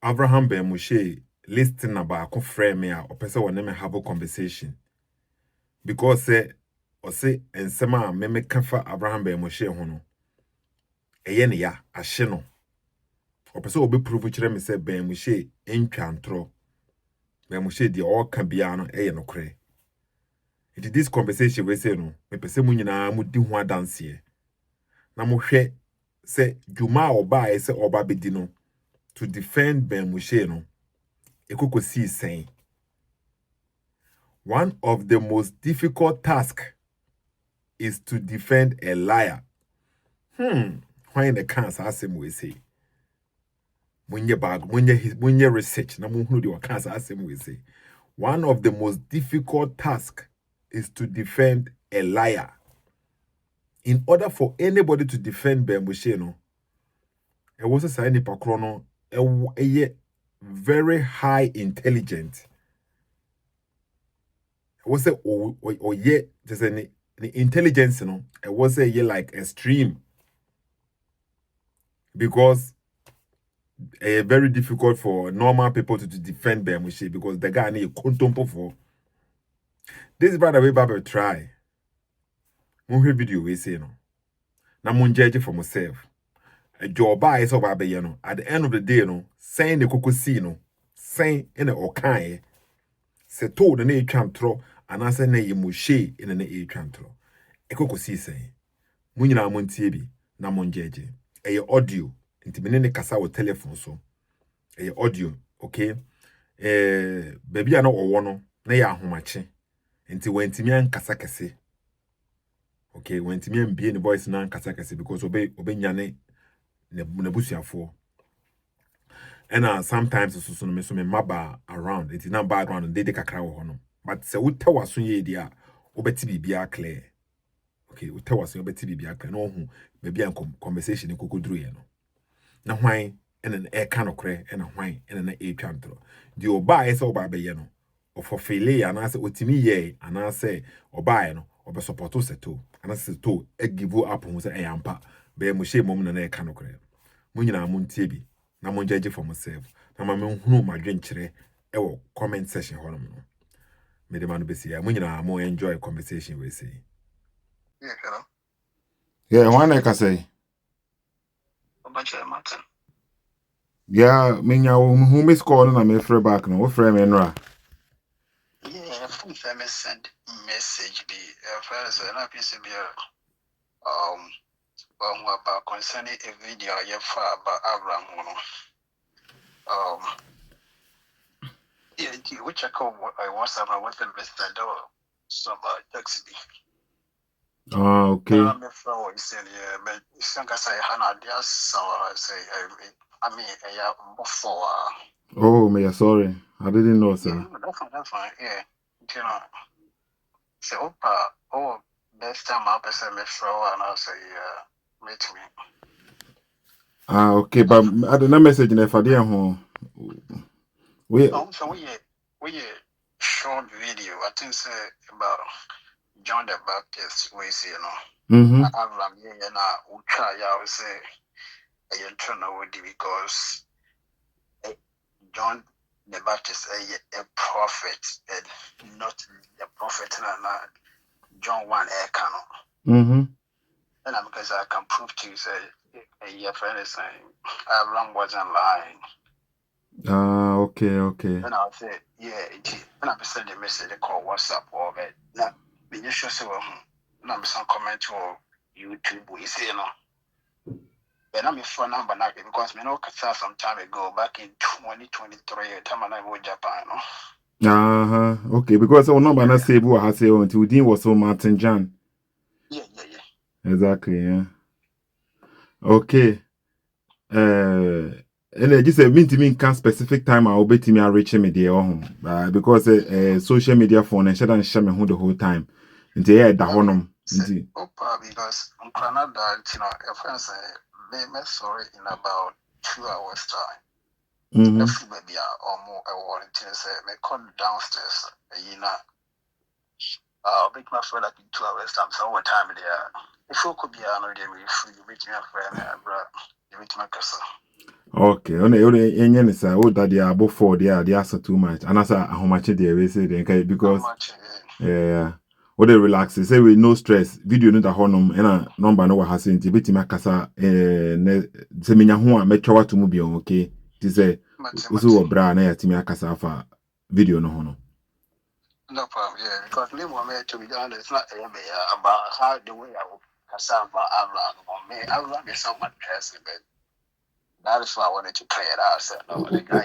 Avraham ben Moshe listening about a friend me or person will never have a conversation. Because say and sema me kafa Abraham ben Moshe hono. Eye ne ya ahye no. Or person will be prove kire me say ben Moshe entwa ntro. Ben Moshe di all can be no eye no kre. It is this conversation we say no. Me pese mu nyina mu di ho adanse. Na mo hwe say dwuma oba say oba bedi no to defend ben Moshe no. Ekoko see saying one of the most difficult tasks is to defend a liar. Why the cancer asem we say? When you bag, when you research, na mo hunu the cancer asem we say. One of the most difficult tasks is to defend a liar. In order for anybody to defend Ben Moshe, no, it was a sign in Pakrono, a very high intelligent. It was a just an intelligence, no. It was a like extreme. Because very difficult for normal people to defend Ben Moshe because the guy need contempo for. This is by the way, Baba try. Mun video we say no. Na mun judge for myself. A job by so Baba no. At the end of the day no, saying the koko see no, saying in the okan Sethoo the na twan tro and answer na ye Moshe in the na twan tro. E koko see saying. Mun nyina mun tie bi na mun judge. E audio. Inti me ne kasa wo telephone so. Audio, okay? Baby ano owo no na ya ahomache. Nti wantimi ankasa kese. Okay, wantimi ambie ne voice na ankasa kese because obenya ne busuafo. And sometimes so no me so me maba around. It is not background and they kakra wo hono. But se wuta waso ye dia obeti bibia clear. Okay, wuta waso obeti bibia clear. No hu baby an conversation kokodru ye no. Na hwan and an air canocre and a wine and an a chantro. The oba is oba bayano, or for fele, and I say, Otimi ye, and I say, Obayano, or be supporto Sethoo, and I say, to a give up on a yampa, be Moshe moment and a canocre. Munina muntibi, na mun judge for myself, na my moon who my drenchre, comment session honor. May the man be see, Munina more enjoy conversation we say. Yeah, hello. Yeah, one I can say. Yeah, minya who miss calling na me free back no, what frame enra. Yeah, full family send message be first and I piece be about concerning a video you far about Avraham. Yeah, which I call I was about what the Mr. Door some taxi. Okay. I'm a flower said yeah, but some guys say Hannah just so I say I mean before Oh, me sorry. I didn't know, sir. yeah, that's fine, yeah. You know. So, next time I'll be sending me flower and I'll say, meet me. Okay, but I don't know message in for there home. So we short video. I think say about John the Baptist. We see, Abraham and I will try. I will say I turn away because John the Baptist a prophet and not the prophet and John 1 canon. And because I can prove to you, say, your friend is saying, Abraham wasn't lying. Okay. And I'll say, yeah, and I'll send a message, they call WhatsApp or that. Now, when you show say, and I'm some comment or YouTube, we say, and I'm a phone number now because we know some time ago, back in 2023, time I go Japan. Okay, because our number not say what I say until Dean was so Martin John. Yeah. Exactly, yeah. Okay. And I just say mean to me can specific time I'll bet me I reach me there because social media phone and shut and share me the whole time. Until yeah, that one because I'm Canada, a friend say, me sorry in about 2 hours time. Maybe or more I want to say me come downstairs, I'll make my friend like in 2 hours time. So what time there? If you could be another way, you make me a friend, you make me a castle. Okay, only say oh that they are above 4 they are so too much. And as how much they we say then because yeah. What they relax say with no stress video no da honum na number no wa hase nti betima kasa ne se menya ho a metwa wato mu bi okay ti say uso wo bra na yatimi akasa afa video no ho no. No problem, yeah, because me want to be done, it's not about how the way I will pass about Avraham. Avraham is someone person, but that is why I wanted to play it out. So, no, the guy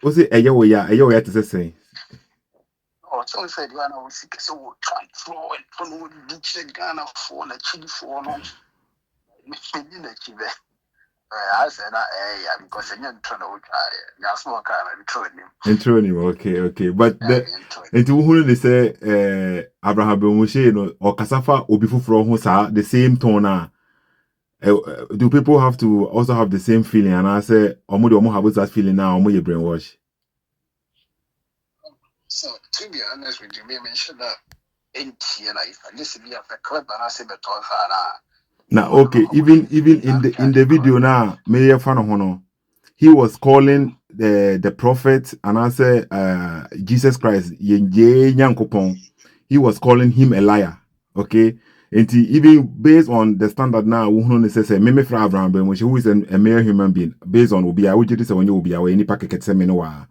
Ose eye ya to say. Oh, so said you are sick, so control and follow the ditch Ghana for the chili for no. I said, yeah, because I'm not trying to try. That's what kind of intro him. Okay. But the into who they say Abraham Moshe no or kasafa obi fufuro ho sa the same tone do people have to also have the same feeling? And I say omo have that feeling now, omo ye brainwash. So to be honest with you, me mention that in life, and this be a club and I say beton now okay, even in the video now, me fan hono. He was calling the prophet and I say Jesus Christ, he was calling him a liar. Okay. And even based on the standard now, we say me fra Abraham who is a mere human being, based on Ubia, which is when you Ubia, any packet seminoa.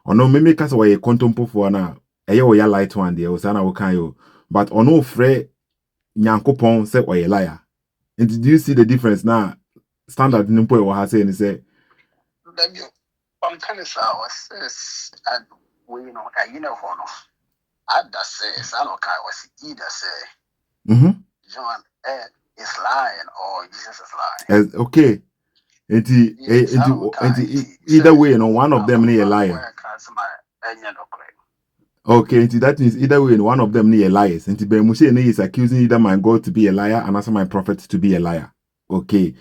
Or no, me make us away a contempo for na a ya light one day, Osana Okayo, but on no fre Nyankopon say or a liar. And do you see the difference now? Standard Nimpo or has saying say, I'm kind of says, and we I just say, I don't care what either say. John is lying or Jesus is lying. Okay. Either way, one of them near a liar. Okay, that means either way, one of them near liars. And Moshe is accusing either my God to be a liar and also my prophet to be a liar. Okay.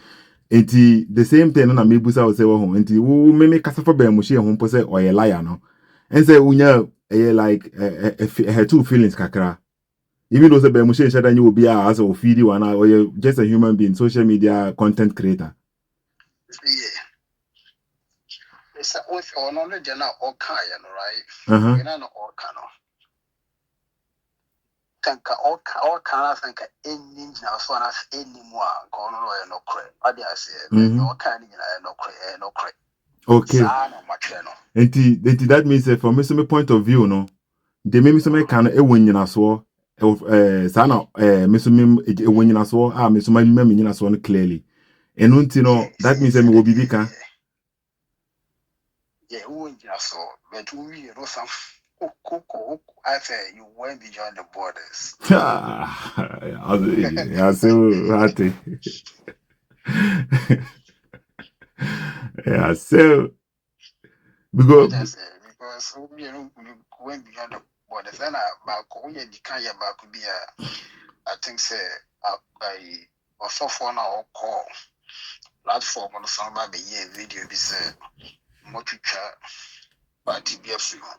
And the same thing na mebusa will say, oh, and who may make Casafa Moshe home possess or a liar, no? And say, unya, like, her two feelings, kakra. Even though the Moshe said that you will be as a feed one or you're just a human being, social media content creator. Yeah. It's with another general or kind, right? We're not all kind of. Think all kind of think any now so as any more going on no credit. I say, no kind of no credit. Okay. And that means from my point of view, no, they make me some kind of a win in a so. Sana mesumim ewonyina so mesuma nyina so no clearly enu nti no that means me obibi ka ewonyina so but we you know some I say you went beyond the borders. I say hati yeah so because you know we went beyond the borders and about we the kind about could be I think say I also for now call platform on some by the video be say much party be a free one.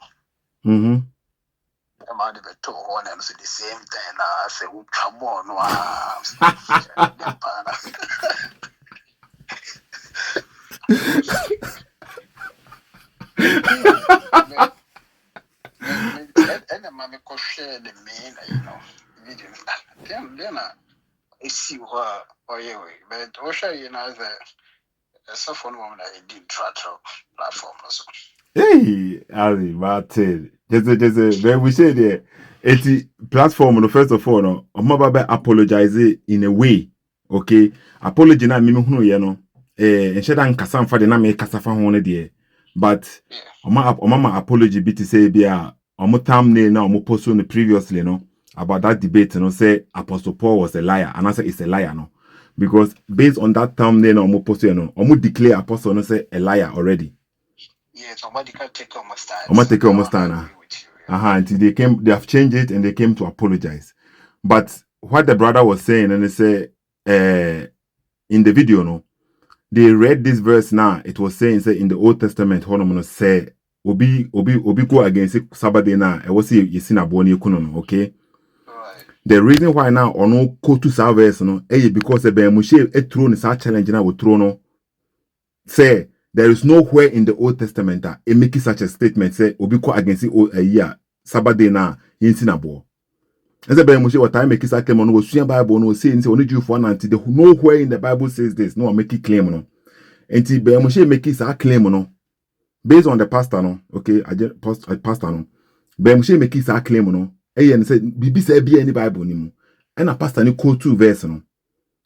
I'm out of the one and so the same thing I say we come on no and the mommy could share the main video then I see what or you but Osha you know the software woman I did platform also. Hey, Ali, Martin. There's a very we say there. It's platform. First of all, no, I'm about apologize in a way. Okay, apology na me hunu ye no. Ensheda nkasa mfa de na me kasa fa ho ne de. But oma apology bit say bia omo thumbnail na omo post on previously no about that debate no say Apostle Paul was a liar and I say it's a liar no. Because based on that thumbnail na omo post no, omo declare Apostle no say a liar already. Yeah, somebody can take almost time. Until they have changed it and they came to apologize. But what the brother was saying, and they say in the video, no, they read this verse now. It was saying, say in the Old Testament, say obi go against Sabbath na. I was see you sin aboni kuno, okay. Right. The reason why now or no go to service no because the Moshe a throne is a challenge now with throne say there is nowhere in the Old Testament that it makes such a statement say obiko against a year Sabbath day na yinsinabo. As a Moshe what time make such claim on was Bible no say only Jew for nanti the nowhere in the Bible says this no make it claim no. And ti Moshe make it claim no based on the pastor no okay I just pastor no Moshe make it claim no and say bibi say be any Bible ni mu and a pastor ni quote 2 verse no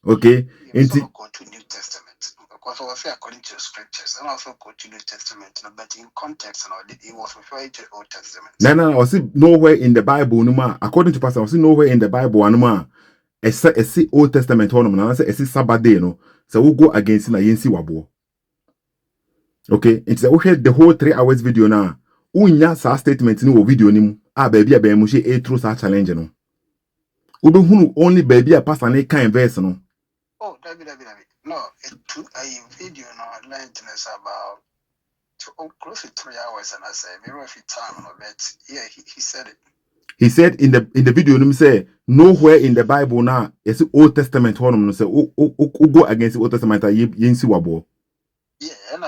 okay and go to New Testament because I say according to the scriptures and also go to New Testament but in context and it was referring to Old Testament. No, I see nowhere in the Bible no ma according to pastor I see nowhere in the Bible no ma I see Old Testament one no say I see Sabbath day no so we go against na yensi wabo. Okay, it's the whole 3 hours video now. Unya sa statement ni wo video ni mu. Baby a Moshe a through sa challenge no. Ube hunu only baby a pastor na kind verse no. Oh, David. No, it took a video no length is about close to 3 hours and I say maybe if time no but yeah he said it. He said in the video no say nowhere in the Bible now it's Old Testament one no say go against the Old Testament yensi wabo. Yeah, and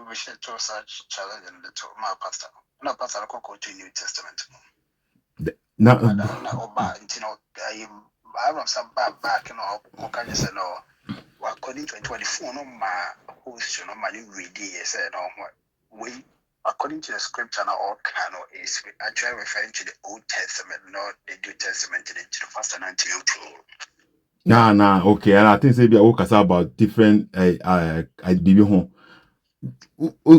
we should to such challenge and the my pastor. No pastor I go to New Testament. Now I some back you know can you say no according to 24 no my host no my read say no we according to the scripture now all kind of is actually referring to the Old Testament not the New Testament to the first and until Nah, okay. And I think say be about different I bibi home.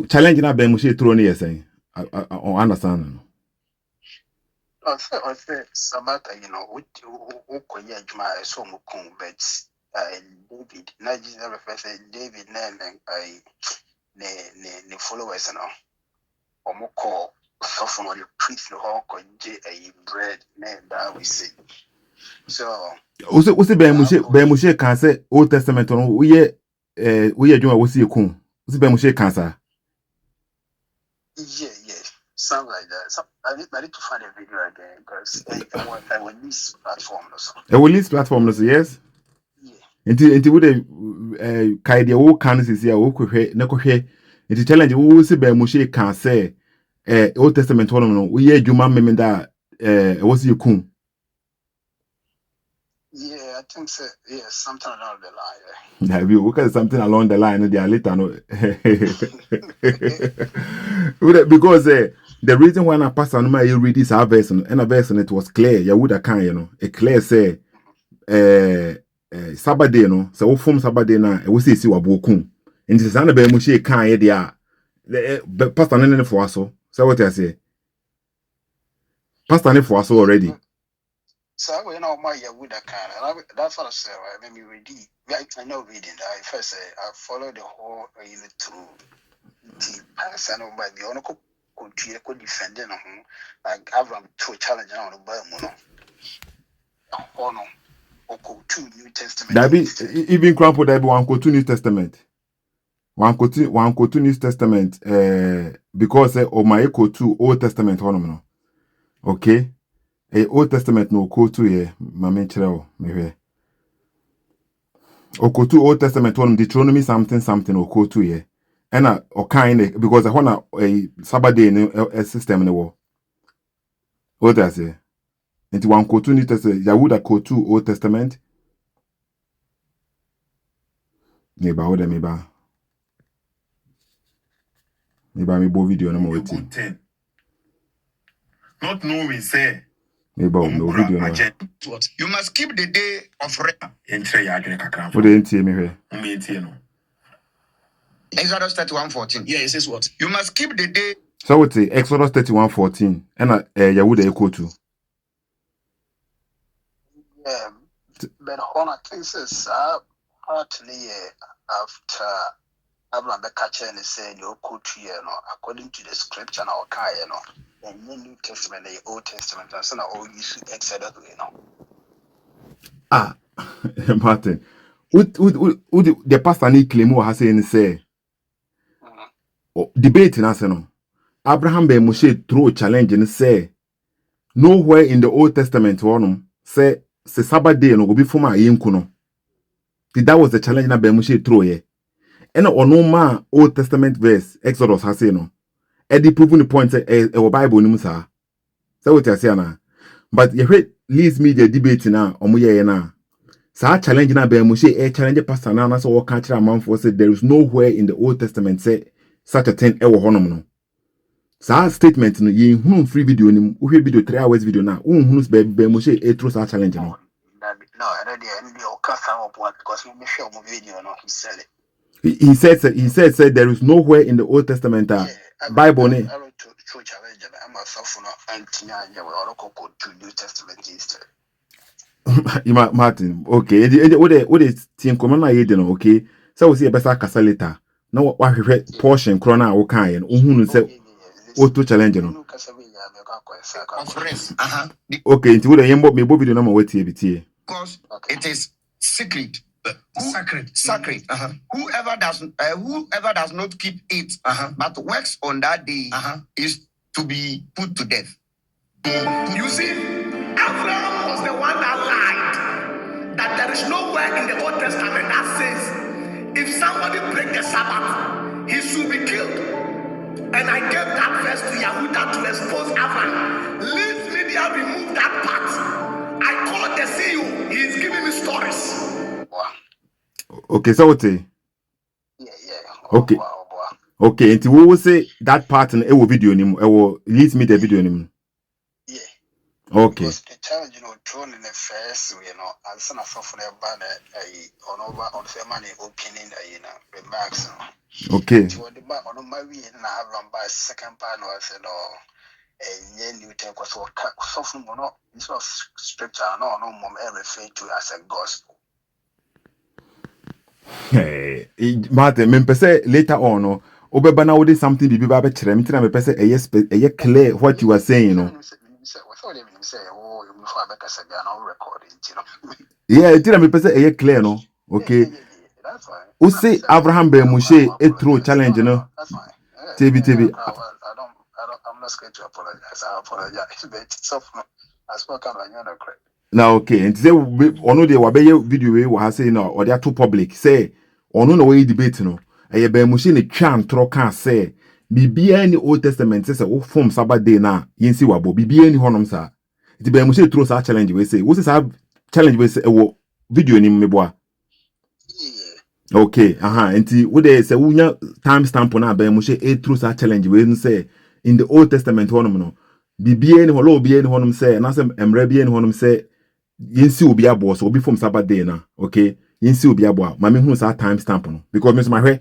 Challenge na ben Moshe throw ni say. I understand. I say Sabbath, you know, Okoye Juma so mukun, but David, not just refers to David, I ne followers and all, or moko, so the priest no hawk or a bread, that we see. So, what's it Ben Moshe can say Old Testament on we Juma was you kun. What's Ben Moshe can say? Yeah. Sound like that. So I need to find a video again because I will this platform also. I will list platform also, yes. Yeah. Until would kind the old can is here, okay, Nekohe. It's a challenge. We see Ben Moshe can say Old Testament one no we Juma memenda was you kun. Yeah, I think so. Yeah, something along the line. Yeah, we look at something along the line. They are later, no. Because the reason why I pass on my read this verse and a verse and it was clear. You would have you know. A clear say, Sabbath day, no. So from Sabbath day now, we see wabokun. And this is an abel Moshe can the pastor nene for us. So what I say, pastor nene for us already. So you know my Yahuda kind of that's what I say. Right? Maybe read. I know reading. I first say I follow the whole unit through the pass and by the only could defend them like Avraham to challenge on the Bible. Oh no, or 2 New Testament. That be even Crampo that be 1 go 2 New Testament. 1 go 2 New Testament. Because of my echo 2 Old Testament one. Okay. Old Testament no go to here, mama chere me hwe. Oko to Old Testament one Deuteronomy something oko to here. And o kind because I want a Sabbath day a system ne wo. What I say? Into 1 go to New Testament, Yahuda go to Old Testament. Neba what me ba. Neba me bo video no more waiting. Not knowing say No video no. What? You must keep the day of rest. What dey ntie me hwe? Exodus 31:14. Yeah, it says what? You must keep the day. So what say Exodus 31:14 and Yahuda echo to. Yeah, but one of things is partly after Abraham Bekache and said you could according to the scripture now and the New Testament, the Old Testament, and so all you see Exodus, Martin. What the pastor ni claim what has say debate na say no. Abraham ben Moshe throw challenge and say nowhere in the Old Testament one say se Sabbath day no obi foma yenku no. That was the challenge na Moshe throw ye. And ono ma Old Testament verse Exodus has say no. Eddie proving the point say e Bible ni musa. Say what you say na. But you heard Lee's media debate na omo ye na. Sa challenge na Moshe challenge pastor na so what catch a man for say there is nowhere in the Old Testament say such a thing e wo honom no. Sa statement no ye hunu free video ni wo video 3 hours video na wo hunu be Moshe through sa challenge no. No, already the Okasa because we show my video no he said it. He said there is nowhere in the Old Testament Bible ne. I wrote to challenge I'm a sophomore and teenager or to New Testament instead. Martin, okay. What is team command na yede no, okay. So we see a better kasa later. Now what hwehwe portion krona wo kan ye no. Ohunu say auto challenge no. Okay, into we yembo me bo video na ma wetie bitie. Because it is secret. Sacred. Whoever does not keep it, but works on that day, is to be put to death. You see, Avraham was the one that lied that there is nowhere in the Old Testament that says if somebody break the Sabbath, he should be killed. And I gave that verse to Yahuda to expose Avraham. Leave media remove that part. I called the CEO. He is giving me stories. Okay, so what? Yeah. Okay. Okay, and we will say that part in a video nim or leads me the video nim. Yeah. Okay. Because the challenge, thrown in the first, and son of a banner, on the money opening, remarks. Okay. On my way, and I have by second part, I said, a new take was so from scripture, no, mom, refer to as a gospel. Hey, Martin, me pese later on, no, obeba na wo dey something be ba be kire me tina me pese eye clear what you are saying, no. Yeah, tina me pese eye clear, no. Okay. That's fine. Who say Avraham be Moshe through challenge, no. That's fine. TB. I'm not scared to apologize. I apologize. But so I spoke on your correct. Now okay, and say ono dey wabeye video we wa say no or they to public say ono no we debate no eye be Moshe ne twa ntro kan say bibia ni Old Testament say wo form Sabbath day na yinsi wabo bibia ni honom sa it be Moshe throw sa challenge we say wo say sa challenge we say wo video ni meboa. Okay, enti wo dey say wo nya time stamp na be Moshe through sa challenge we say in the Old Testament honom no bibia ni holo bibia ni honom say na say emra bibia ni honom say yinsi obi abo so obi from Sabbath day na, okay, yinsi obi abo ma me hunu sa time stamp no because me so ma hwe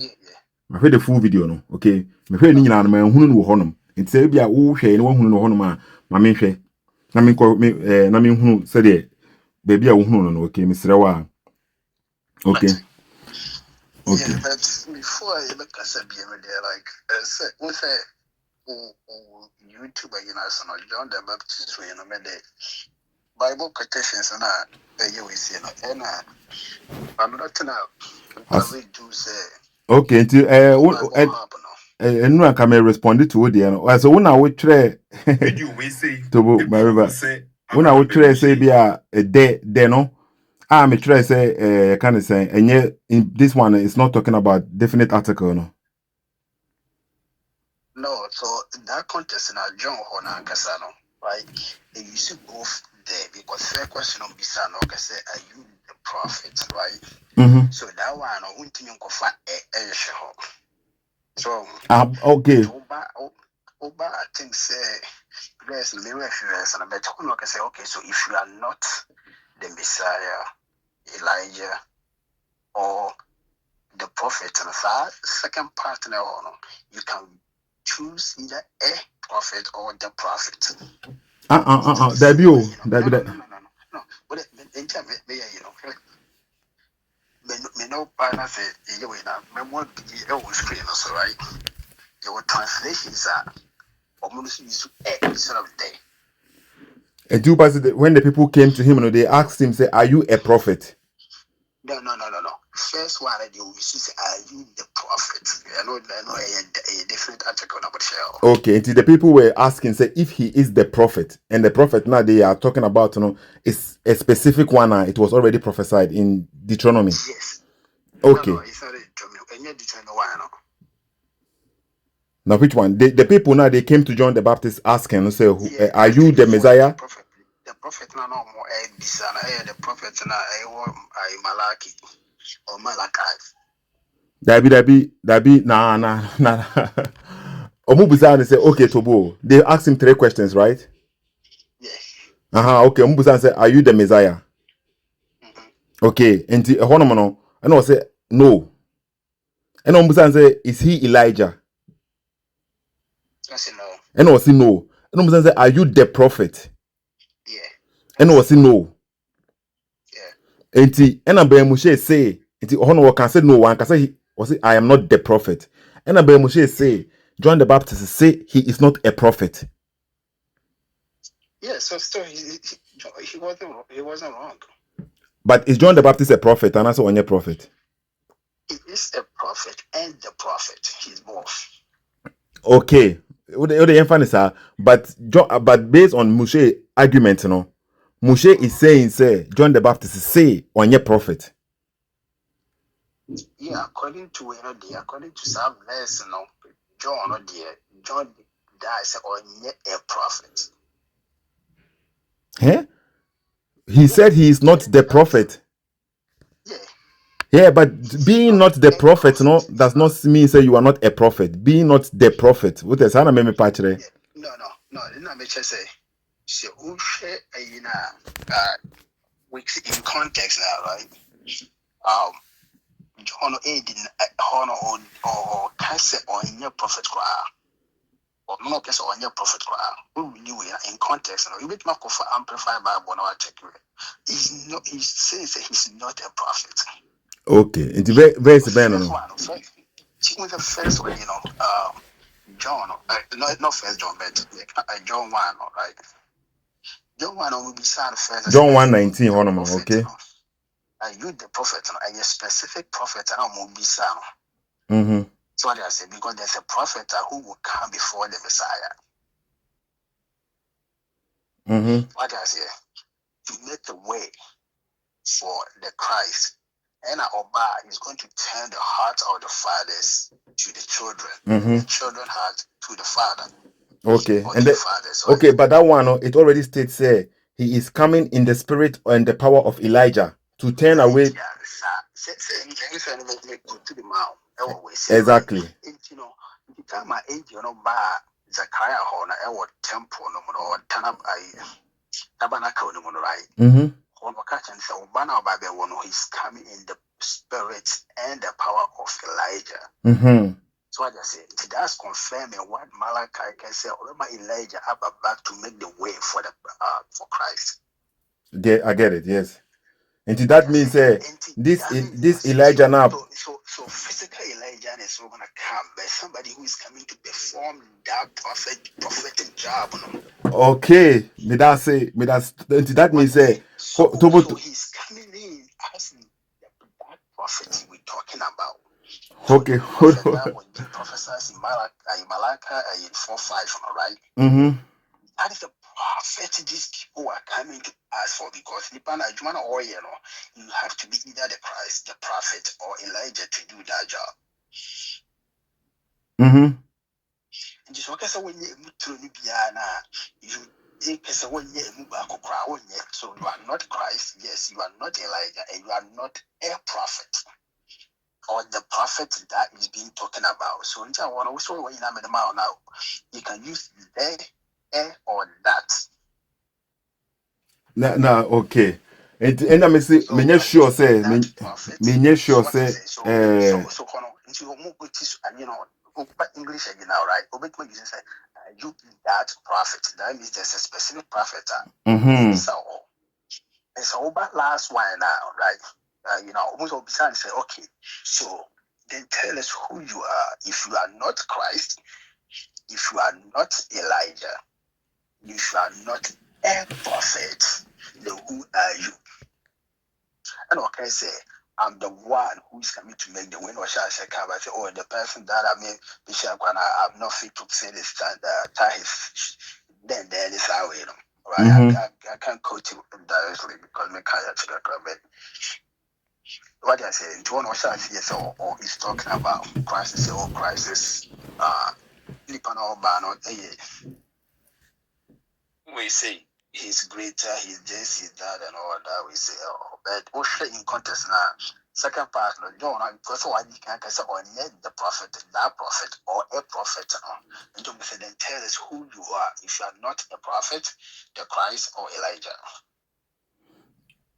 the full video no, okay, me hwe ni nyina no ma hunu no honom nti say bia wo hwe ni wo hunu no honom a ma me hwe na me ko na me hunu say de be bia wo hunu no, okay, me srewa okay. Okay. Yeah, but before I look at Sabian there, like with YouTube John the Baptist way Bible quotations and you see and I'm not now. I do say okay, and no can respond to the so when I would try video we say to my river when I would try say be a day no me try say can say and this one is not talking about definite article no. No, so that contest in John Hona Casano, right? They used to both there because fair question on Bisano can say, are you the prophet, right? Mm-hmm. So that one I won't think of a show. So okay. Oba I think say there's miracles and I bet you can say, okay, so if you are not the Messiah, Elijah, or the prophet and the second partner, you can choose either a prophet or the prophet. That be No. But me no partner say you know me more be screen also right. Your translations are almost use instead of day. And when the people came to him, they asked him, say, are you a prophet? No. First one, they will say, "Are you the prophet?" I know a different article about shell. Okay, the people were asking, say, if he is the prophet, and the prophet now they are talking about, is a specific one. It was already prophesied in Deuteronomy. Yes. Okay. No, it's not Deuteronomy one. Now, which one? The people now they came to John the Baptist asking, say, are you the Messiah? The prophet now no more the prophet now Malaki or Malachi. That be nah. Omubusan say, okay, Tobo. They asked him 3 questions, right? Yes. Okay. Omubusan say, are you the Messiah? Okay. And the Honomono, and I say, no. And Omubusan say, is he Elijah? I say no. And I say no. And Omubusan say, are you the prophet? Yeah. And I say no. Yeah. And Moshe say, Hono can say no one can say I am not the prophet. And Moshe say, John the Baptist say he is not a prophet. Yeah, so still he wasn't wrong. But is John the Baptist a prophet and also a prophet? He is a prophet and the prophet. He's both. Okay. But based on Moshe argument, Moshe is saying, say, John the Baptist say on your prophet. Yeah, according to some verse, John dies on a prophet. He said he is not the prophet. Yeah. Yeah, but being not the prophet, does not mean say you are not a prophet. Being not the prophet. What is that? No. Let me just say, in context now, right? John aiding or Kase on your prophet or no case on your prophet in context. You make my for amplify Bible now check it. He says he's not a prophet. Okay. It's very The first one, John, not first John, but John 1, all right. John 1 will be sad first. John 1:19, okay. Are you the prophet? Are you a specific prophet? And I'm be sad. So what I say, because there's a prophet who will come before the Messiah. What I say, to make the way for the Christ. And Oba is going to turn the heart of the fathers to the children, the children heart to the father. Okay. Okay, but that one, it already states he is coming in the spirit and the power of Elijah to turn away. Exactly. Zachariah temple no tabernacle no right. He's coming in the spirit and the power of Elijah. So I just say that's confirming what Malachi can say. Elijah back to make the way for Christ. I get it. Yes. And that means this Elijah now. So physical Elijah is not gonna come, but somebody who is coming to perform that prophetic job. Okay, that means so he's coming in as that prophet we're talking about. So okay, that would be prophesied in Malachi in 4:5, right? That is the prophet these people are coming to ask for, because you have to be either the Christ, the prophet, or Elijah to do that job. And just when so you are not Christ, yes, you are not Elijah, and you are not a prophet, or the prophet that is being talking about. So now you can use the or that. Okay. And I'm say me sure say me sure say English again now, right? You that prophet. That means there's a specific prophet. And so about last one now, right? Almost all besides say, okay, so then tell us who you are. If you are not Christ, if you are not Elijah, if you are not a prophet, then who are you? And okay, say, I'm the one who's coming to make the win. Or shall I say, oh, the person that I mean, I'm not fit to say this, tie his, then is how you know. Right? I can't coach him directly because me can't check it. What I say, into one shall I say, yes, or he's talking about crisis, or crisis, Nippon or Bano, we say he's greater, he's this, he's that, and all that. We say, oh, but Moshe in contest now. Second part, no, John, because what you can say, or the prophet, that prophet, or a prophet. And don't say, then tell us who you are. If you are not a prophet, the Christ or Elijah.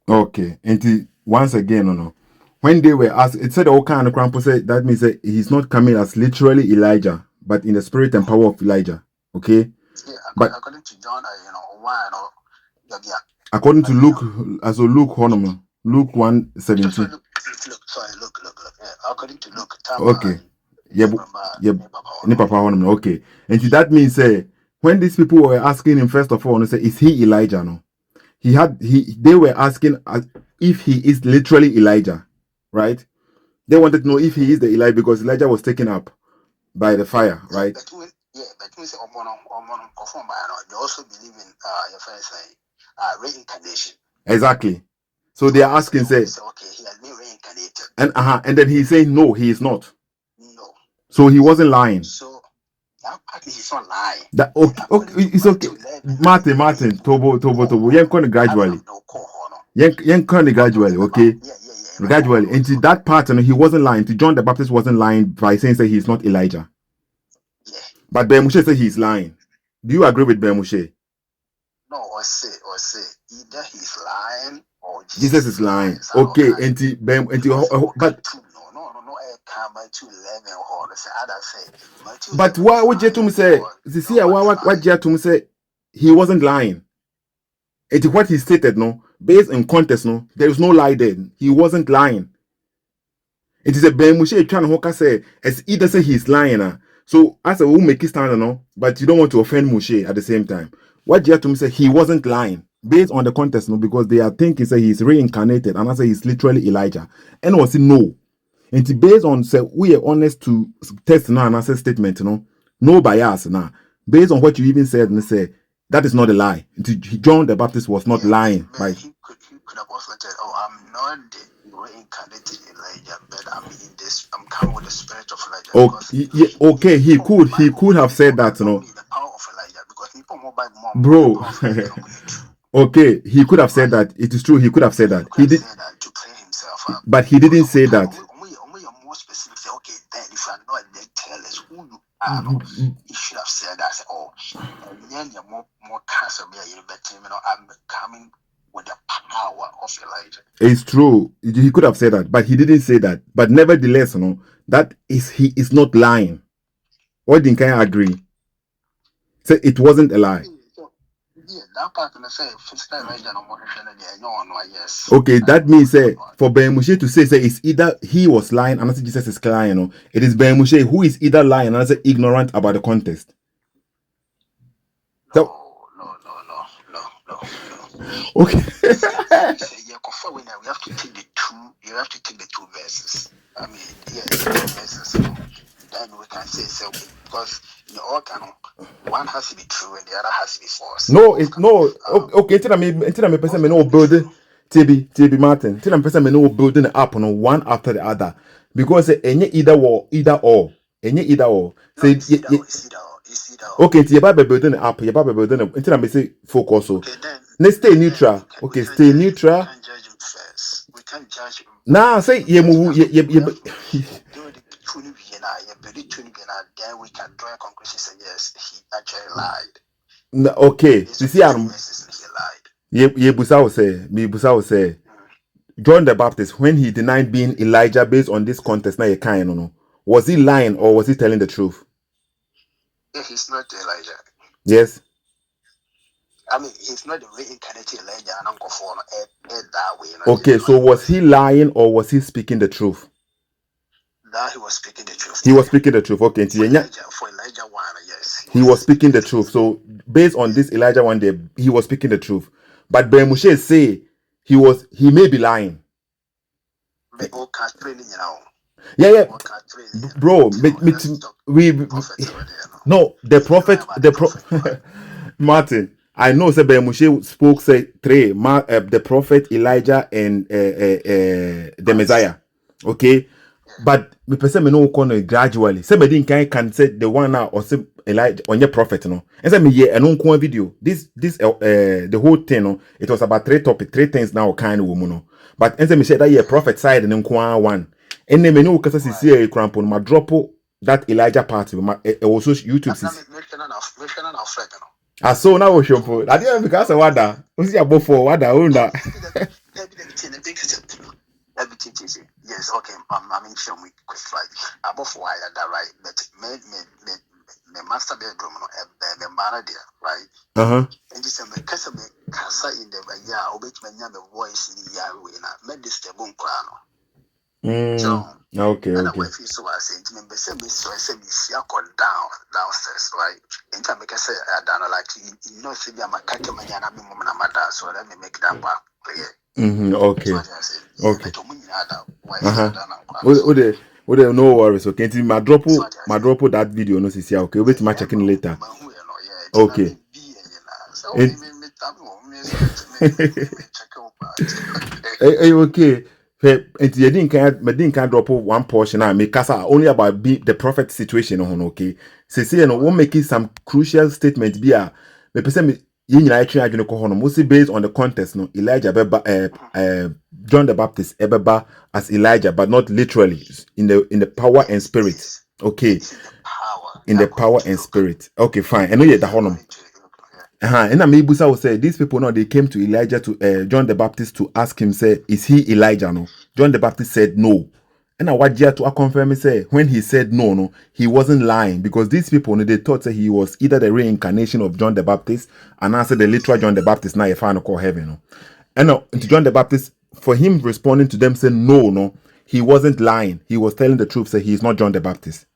Okay, and once again, no. When they were asked, it said all kind of crampo said that means that he's not coming as literally Elijah, but in the spirit and power of Elijah. Okay? Yeah, but according to John, one or yeah. According to Luke, as a Luke Honor, Luke 1:17. Look. According to Luke, okay. Okay. And that means when these people were asking him first of all, say, is he Elijah? No. They were asking if he is literally Elijah, right? They wanted to know if he is the Elijah because Elijah was taken up by the fire, right? But we say they also believe in your friend saying reincarnation. Exactly. So they are asking, say, okay, he has been reincarnated. And then he's saying no, he is not. No. So he wasn't lying. So that part he's not lying. That okay, it's okay. Martin, Tobo. Yen gradually. Yen gradually, okay? Gradually. And to that part, he wasn't lying. To John the Baptist wasn't lying by saying that he's not Elijah. Yeah. But Moshe said he's lying. Do you agree with Moshe? No, or say either he's lying or Jesus is lying. Okay, but why would you to me say? See, what you to me say? He wasn't lying. It's what he stated, no, based on context, no, there is no lie there. He wasn't lying. It is a Moshe trying to hook say as either say he's lying. So as a will make it stand, no, but you don't want to offend Moshe at the same time. What you have to me say he wasn't lying based on the context, no, because they are thinking say he's reincarnated and I say he's literally Elijah. And was no. And based on say we are honest to test now and answer statement, no bias now. Based on what you even said and say that is not a lie. John the Baptist was not lying. But he could have also said, "Oh, I'm not the reincarnated Elijah, but I'm coming with the spirit of Elijah." Okay, he could have said that, The power of Elijah, because people mobile bro. Okay, he could have said that. It is true. He could have said that. He did say that to clear himself up. But he didn't say that. More specific, say, okay, then if you are not, then tell us who you are. No, he should have said that. Say, oh, and then you're more cancer. I'm coming with the power of Elijah. It's true. He could have said that, but he didn't say that. But nevertheless, he is not lying. Or didn't I agree? So it wasn't a lie. Yeah, that part of the say physical Elijah no more yes. Okay, that means for Ben Moshe to say it's either he was lying and Jesus is lying. It is Ben Moshe who is either lying and ignorant about the context. No. Okay. We have to take the two. You have to take the two verses. I mean, the two verses. Then we can say so because in all canon, one has to be true and the other has to be false. Okay. Until me person me no build TB Martin. Until me person me no building it up on one after the other because any either or. Say okay, you buy building it up. You buy building it. Until me say focus. Okay, then let's stay neutral. Okay, stay neutral. We can judge him first. We can judge him. Nah, say then we can draw a conclusion. Say yes, he actually lied. Okay, you see, Busao say, John the Baptist, when he denied being Elijah based on this context, now was he lying or was he telling the truth? Yeah, he's not Elijah. Yes. I mean, he's not the reincarnated Elijah and Uncle for that way. Okay, so was he lying or was he speaking the truth? That he was speaking the truth. He was speaking the truth. Okay, for Elijah one, yes. He was speaking the truth. So based on this Elijah one day, he was speaking the truth. But Ben Moshe say he may be lying. Yeah, bro. No, the prophet, Martin. I know say Moshe spoke say three, the prophet Elijah and the Messiah. Okay, but me person me no corner gradually. Somebody can say the one now or say Elijah on your prophet no. And say me yeah and on video. This the whole thing no. It was about three things now kind of woman no. But and say me say that yeah prophet side and one. And then me no kasa see a crampon ma drop that Elijah part also YouTube so now we show for that didn't because wada we see above for wada own that yes, okay, I'm in show me quick like above why that right, but me master bedroom no the man there, right? And just me kasa in the yeah, obey me the voice in the way na me disturb krano. Okay. And I wife is so I say to me say me so I say me see I go downstairs, right? In time make say I down like you know see me am kaka man na me mum na mada, so let me make that part clear. Okay. Okay. No worries. Okay, my drop that video. No, see, okay, wait, my checking later. Okay. Okay. And you didn't drop one portion. I make only about the prophet situation. Okay. Say, and won't make some crucial statement. Be a me person yin actually I mostly based on the context. No, Elijah John the Baptist ebeba as Elijah, but not literally in the power and spirit. Okay. In the power and spirit. Okay, fine. I know you're the honor. And Amibusa will say these people now they came to Elijah to John the Baptist to ask him, say, is he Elijah? No. John the Baptist said no. And I want you to confirm me say when he said no, he wasn't lying because these people they thought that he was either the reincarnation of John the Baptist and answer the literal John the Baptist now if I call heaven. No. And to John the Baptist, for him responding to them saying no, he wasn't lying. He was telling the truth, say he is not John the Baptist.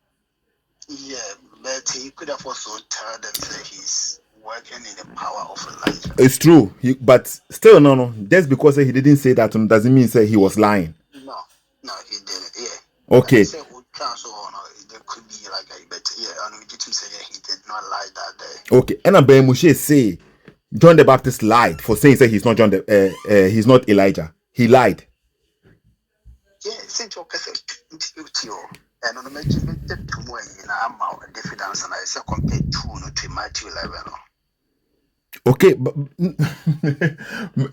Yeah, but he could have also told them that he's working in the power of Elijah. It's true, but still, no. Just because he didn't say that doesn't mean say he was lying. No, he didn't. Yeah. Okay. There could be like a but yeah, and we didn't say he did not lie that day. Okay, and Moshe say John the Baptist lied for saying that he's not he's not Elijah. He lied. Yeah, since your and on the measurement to more in a difference, and I say compared to Matthew 11. Okay, but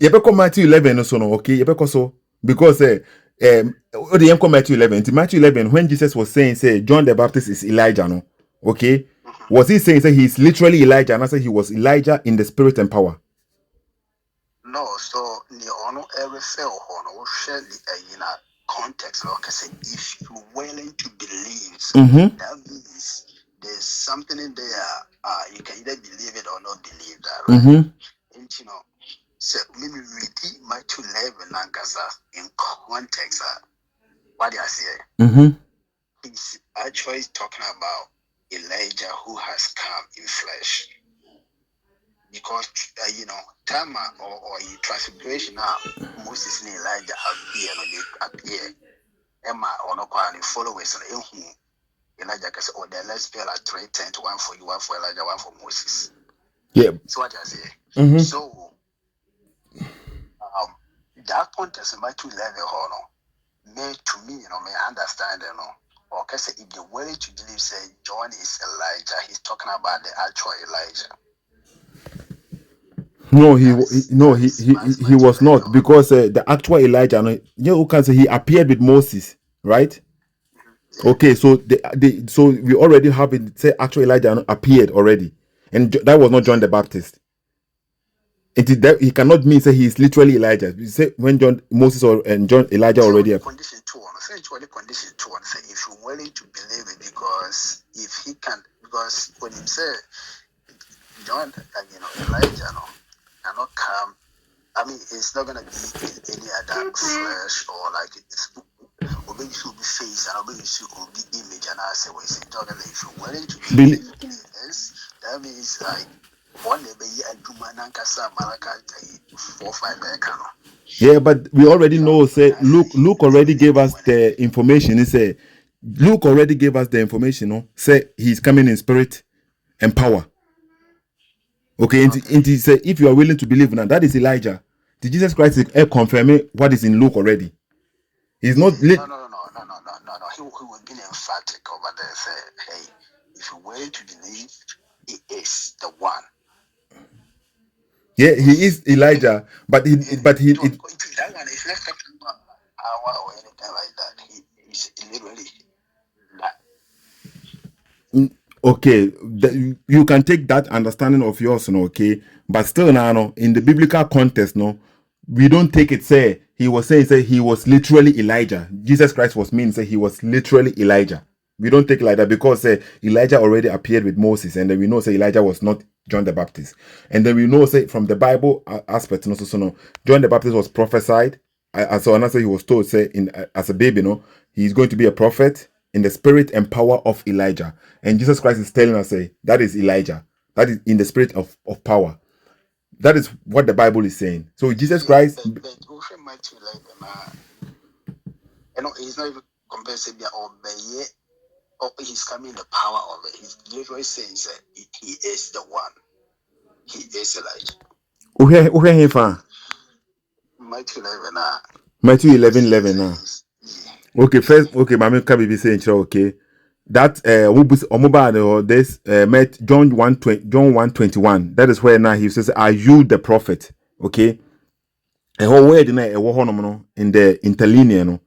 you Matthew 11 so no, okay, you so because the Matthew 11. To Matthew 11, when Jesus was saying, say John the Baptist is Elijah, no, okay, was he saying say he's literally Elijah, and I say he was Elijah in the spirit and power? No, so the honor every fail honor share the context. Like I said, if you're willing to believe, that means there's something in there. You can either believe it or not believe that, right? And so maybe read Matthew 11 in context. What I say, he's actually talking about Elijah who has come in flesh. Because time or in transfiguration now, Moses and Elijah appear. Emma or no quality followers and Elijah can say, oh, then let's pay like 3:10, one for you, one for Elijah, one for Moses. Yeah. So what I say. So that context in my 2 level made to me, may understand, or can say if the way to believe say John is Elijah, he's talking about the actual Elijah. No, he was not because the actual Elijah, you can say he appeared with Moses, right? Yeah. Okay, so so we already have it. Say actual Elijah appeared already, and that was not John the Baptist. He cannot mean say he is literally Elijah. You say when Moses and Elijah already appeared. Condition two on say if you're willing to believe it, because if he can't, because when he said John, Elijah, cannot come. I mean, it's not gonna be in any other flesh or like it's. Or maybe it will be face and maybe it will be image, and I say, well, it's talking if you're willing to believe this, that means like Yeah, but we already know. Say, Luke already gave us the information. He said, Luke already gave us the information. No, say he's coming in spirit and power. Okay, and he said, if you are willing to believe now, that is Elijah. Did Jesus Christ confirm what is in Luke already? He's not. No. He was being emphatic over there. Say, hey, if you're willing to believe, he is the one. Yeah, he is Elijah, but he. That one is not talking about power or anything like that. He's literally that. Okay, you can take that understanding of yours, no, okay, but still now, no, in the biblical context, no, we don't take it. Say he was saying, say he was literally Elijah. Jesus Christ was mean, say he was literally Elijah. We don't take it like that because Elijah already appeared with Moses, and then we know say Elijah was not John the Baptist, and then we know say from the Bible aspect, no, so no, John the Baptist was prophesied, as so another he was told say as a baby, no, he's going to be a prophet in the spirit and power of Elijah, and Jesus Christ is telling us say that is Elijah, that is in the spirit of power. That is what the Bible is saying. So Jesus Christ. He's not even compared to he's coming in the power of it. He's literally saying that he is the one. He is Elijah. Matthew 11. Matthew 11:11 now. Okay, first, okay, Mami can be saying okay. That this met John 1:21. That is where now he says, "Are you the prophet?" Okay. And how word na in the interlinear no.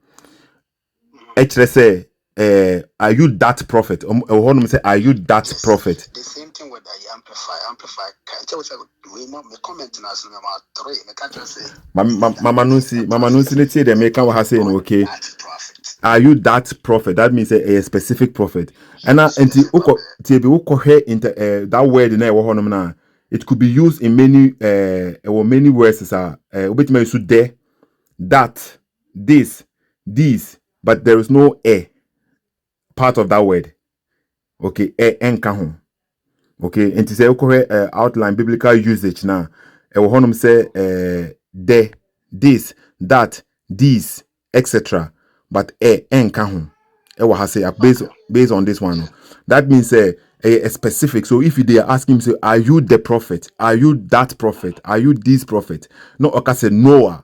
Actually say, "Are you that prophet?" Say, "Are you that prophet?" The same thing with the amplify. Can tell we comment na so number 3. Me can't just say. Mama Nunsi, let's say the American was saying, okay. Are you that prophet? That means a specific prophet. And that word in there, it could be used in many words. There, that, this, but there is no a part of that word. Okay, enkaho. Okay, and to say outline biblical usage now. Say the, this, that, these, etc. But enkaho. Based on this one. That means a specific. So if they ask him, say, are you the prophet? Are you that prophet? Are you this prophet? No, okay, say Noah.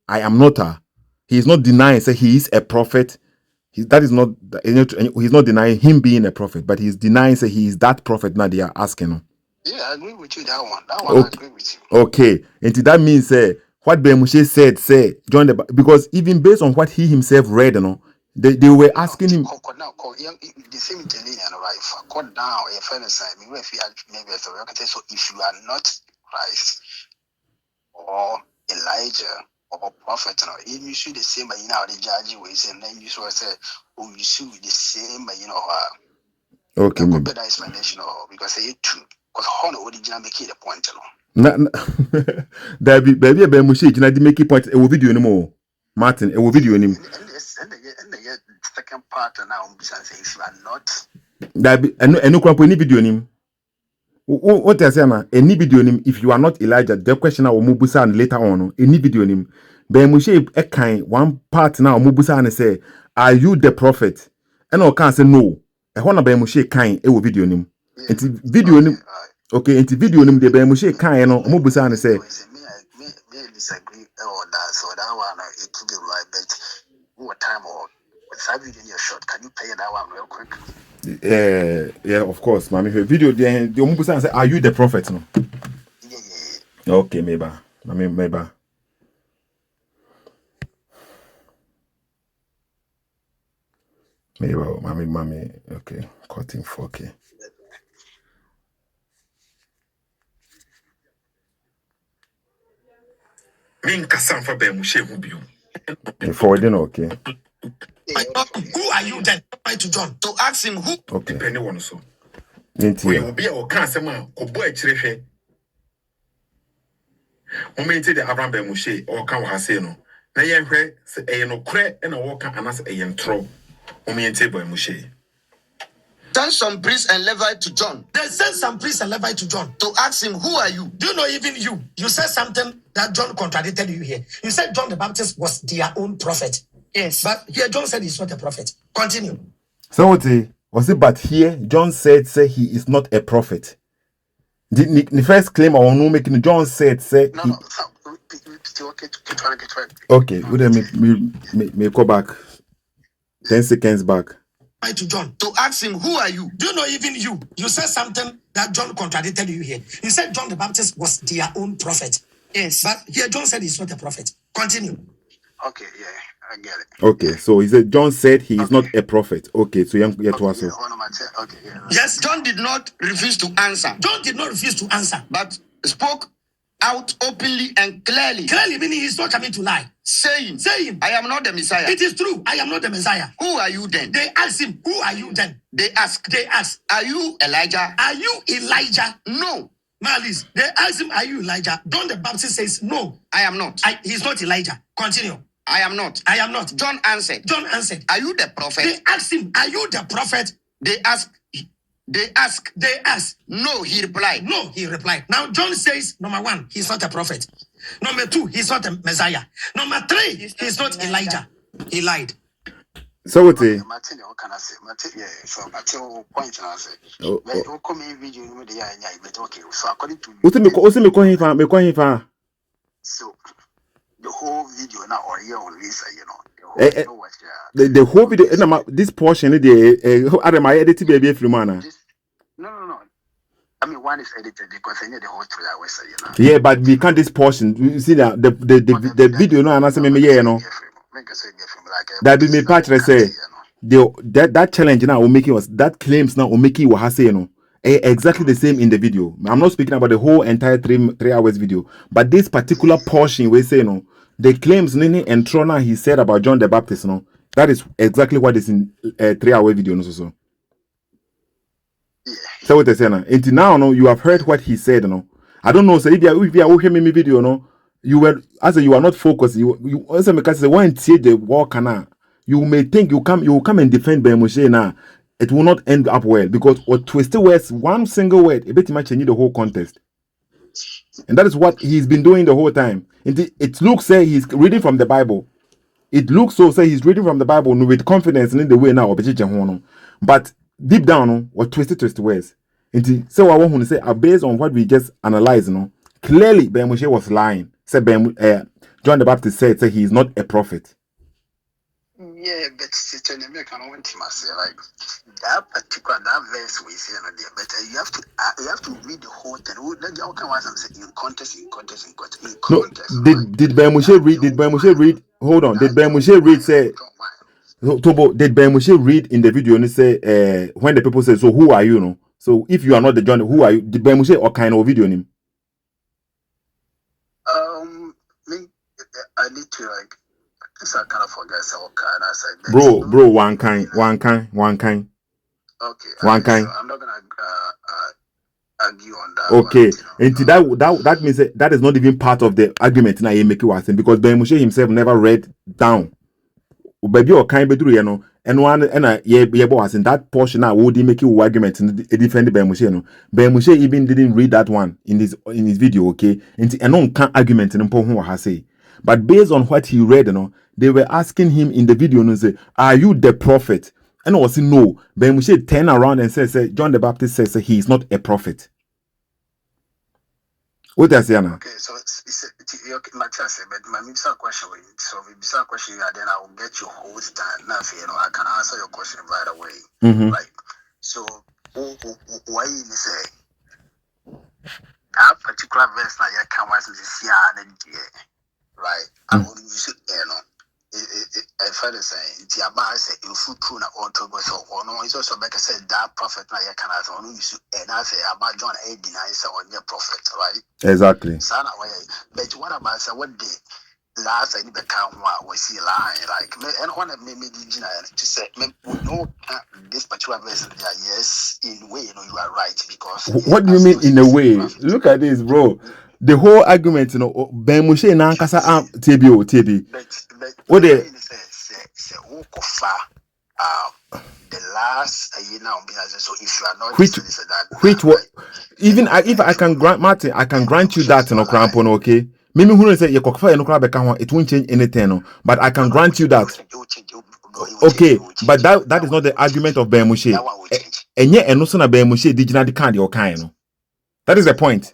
I am not a. He is not denying, say he is a prophet. He's not denying him being a prophet, but he's denying, say he is that prophet. Now they are asking him. Yeah, I agree with you. That one I agree with you. Okay, and that means what Moshe said, say John because even based on what he himself read, they were asking him. The same Italian, right? If I cut down a friend sign, maybe so if you are not Christ or Elijah or prophet, you see the same, the judge ways, and then you sort of say, oh, you see the same, okay, maybe that explanation, because I true, because Honor original make it a point, There be Moshe, you make a point. It will video anymore. Martin, it will video him. And the second part now, if you are not. That be no company video him. What I say na any video him if you are not Elijah. The question will mubusa and later on any video him. Ben Moshe a kind one part now mubusa and say, are you the prophet? And I can say no. A one Ben Moshe kind it will video him. It's video him. Okay, into video him the Ben Moshe kind no mubusa and say. Disagree or that, so that one it could be right, but what time or what's that video in your shot? Can you play that one real quick? Yeah, of course, mommy. Video the Omubusa say, are you the prophet? No. Yeah. Okay, maybe. Maybe. Mommy. Okay, cutting 4K. Forwarding, okay. Who are you then? Right to John to ask him who. Okay. Depending on so. We will be a cancer man. Kobo a chrefe. Moment the Avraham Moshe or can have say no. Na yen hwe se no kre na wo kan anas e yen tro. Moment boy Moshe. sent some priests and Levites to John. They sent some priests and Levites to John to ask him, who are you? Do you know even you? You said something that John contradicted you here. You said John the Baptist was their own prophet. Yes. But here John said he's not a prophet. Continue. So what was it? But here John said, say he is not a prophet. The first claim I want to make, John said, say no, he... no. Okay, me go back 10 seconds back. To John to ask him, who are you? Do you know even you? You said something that John contradicted you here. You said John the Baptist was their own prophet. Yes. But here John said he's not a prophet. Continue. Okay, yeah, I get it. Okay, so he said John said he is not a prophet. Okay, so you get to answer. Okay, yeah. Yes, John did not refuse to answer. John did not refuse to answer, but spoke out openly and clearly. Clearly meaning he's not coming to lie. Saying, I am not the Messiah. It is true, I am not the Messiah. Who are you then? They asked him, who are you then? They ask, are you Elijah? Are you Elijah? No. Malice, they asked him, are you Elijah? John the Baptist says, no, I am not. He's not Elijah. Continue. I am not. John answered, are you the prophet? They asked him, are you the prophet? They ask. No, he replied. Now, John says, number one, he's not a prophet. Number two, he's not a Messiah. Number three, he's not Elijah. He lied. So what? What can I say? Point I say. So according to so the whole video now or here on Lisa, the whole video, this portion, Adam, I edited baby from mana. No. I mean, one is edited because I need the whole 3 hours, Yeah, but we can't this portion. You see that the video, no, and I say me, yeah, no. That be me patch. I say that challenge now will make it was that claims now will make it was say no. Exactly the same in the video. I'm not speaking about the whole entire 3 hours video, but this particular portion we say no. The claims Nini and Trona he said about John the Baptist, no, that is exactly what is in 3-hour video, no, so. Yeah. So what they say now? Until now, no, you have heard what he said, no. I don't know. So if you are hearing me video, no, you were as you are not focused. You also because the one see the walk now, you may think you come and defend Ben Moshe now. It will not end up well because or twisted words, one single word, a bit much change the whole context. And that is what he's been doing the whole time. It looks say he's reading from the Bible. It looks so say he's reading from the Bible with confidence in the way now. But deep down, what twisted words. So I want to say, based on what we just analyzed, clearly Ben Moshe was lying. Said John the Baptist said he is not a prophet. Yeah, but it's an American intimacy, like that particular verse we see there. But you have to read the whole thing. That's how come I'm saying in context. No, did Ben Moshe read? Did Ben Moshe read? Hold on. Did Ben Moshe read? Say, Tobo, did Ben Moshe read in the video and say, when the people say, so who are you? No, so if you are not the John, who are you? Did Ben Moshe or kind of video him? I need to like. So I kind of forget so kind of say. Bro, one kind. Okay. One kind. So I'm not gonna argue on that. Okay, and that means that is not even part of the argument now you make it was because Ben Moshe himself never read down. Baby or kind be you know, and one and yeah boss in that portion now would make you argument and defend Ben Moshe no. Ben Moshe even didn't read that one in his video, okay? And no can argument in who has say. But based on what he read, they were asking him in the video and say, are you the prophet? And I was saying, no. Ben Moshe turn around and says, John the Baptist says he is not a prophet. What does he say? Okay, so it's Matthias, but my question. So if you question, then I will get your whole stand. Now, I can answer your question right away. Mm-hmm. Like, so why you say that particular verse now? You can't watch this year, right? I will use it, I felt saying it's about say in food true na auto go so or no it's also like I said that prophet na you can as on use and I say about John 8 deny say on your prophet, right? Exactly. Sana way but what about say what day last I need to come we see line like and when I made to say we know this particular verse yes in way you are right because what do you mean in a way? Look at this, bro. The whole argument, Ben Moshe na nkasa TB. What the the last now, so if you are not which what even if I can grant Martin, I can grant you that no crampon, okay. Mimi who say you kokfa no crab it won't change anything, no, but I can grant you that. Okay, but that is not the argument of Ben Moshe. And yet and no son of Ben Moshe digital card your kind. That is the point.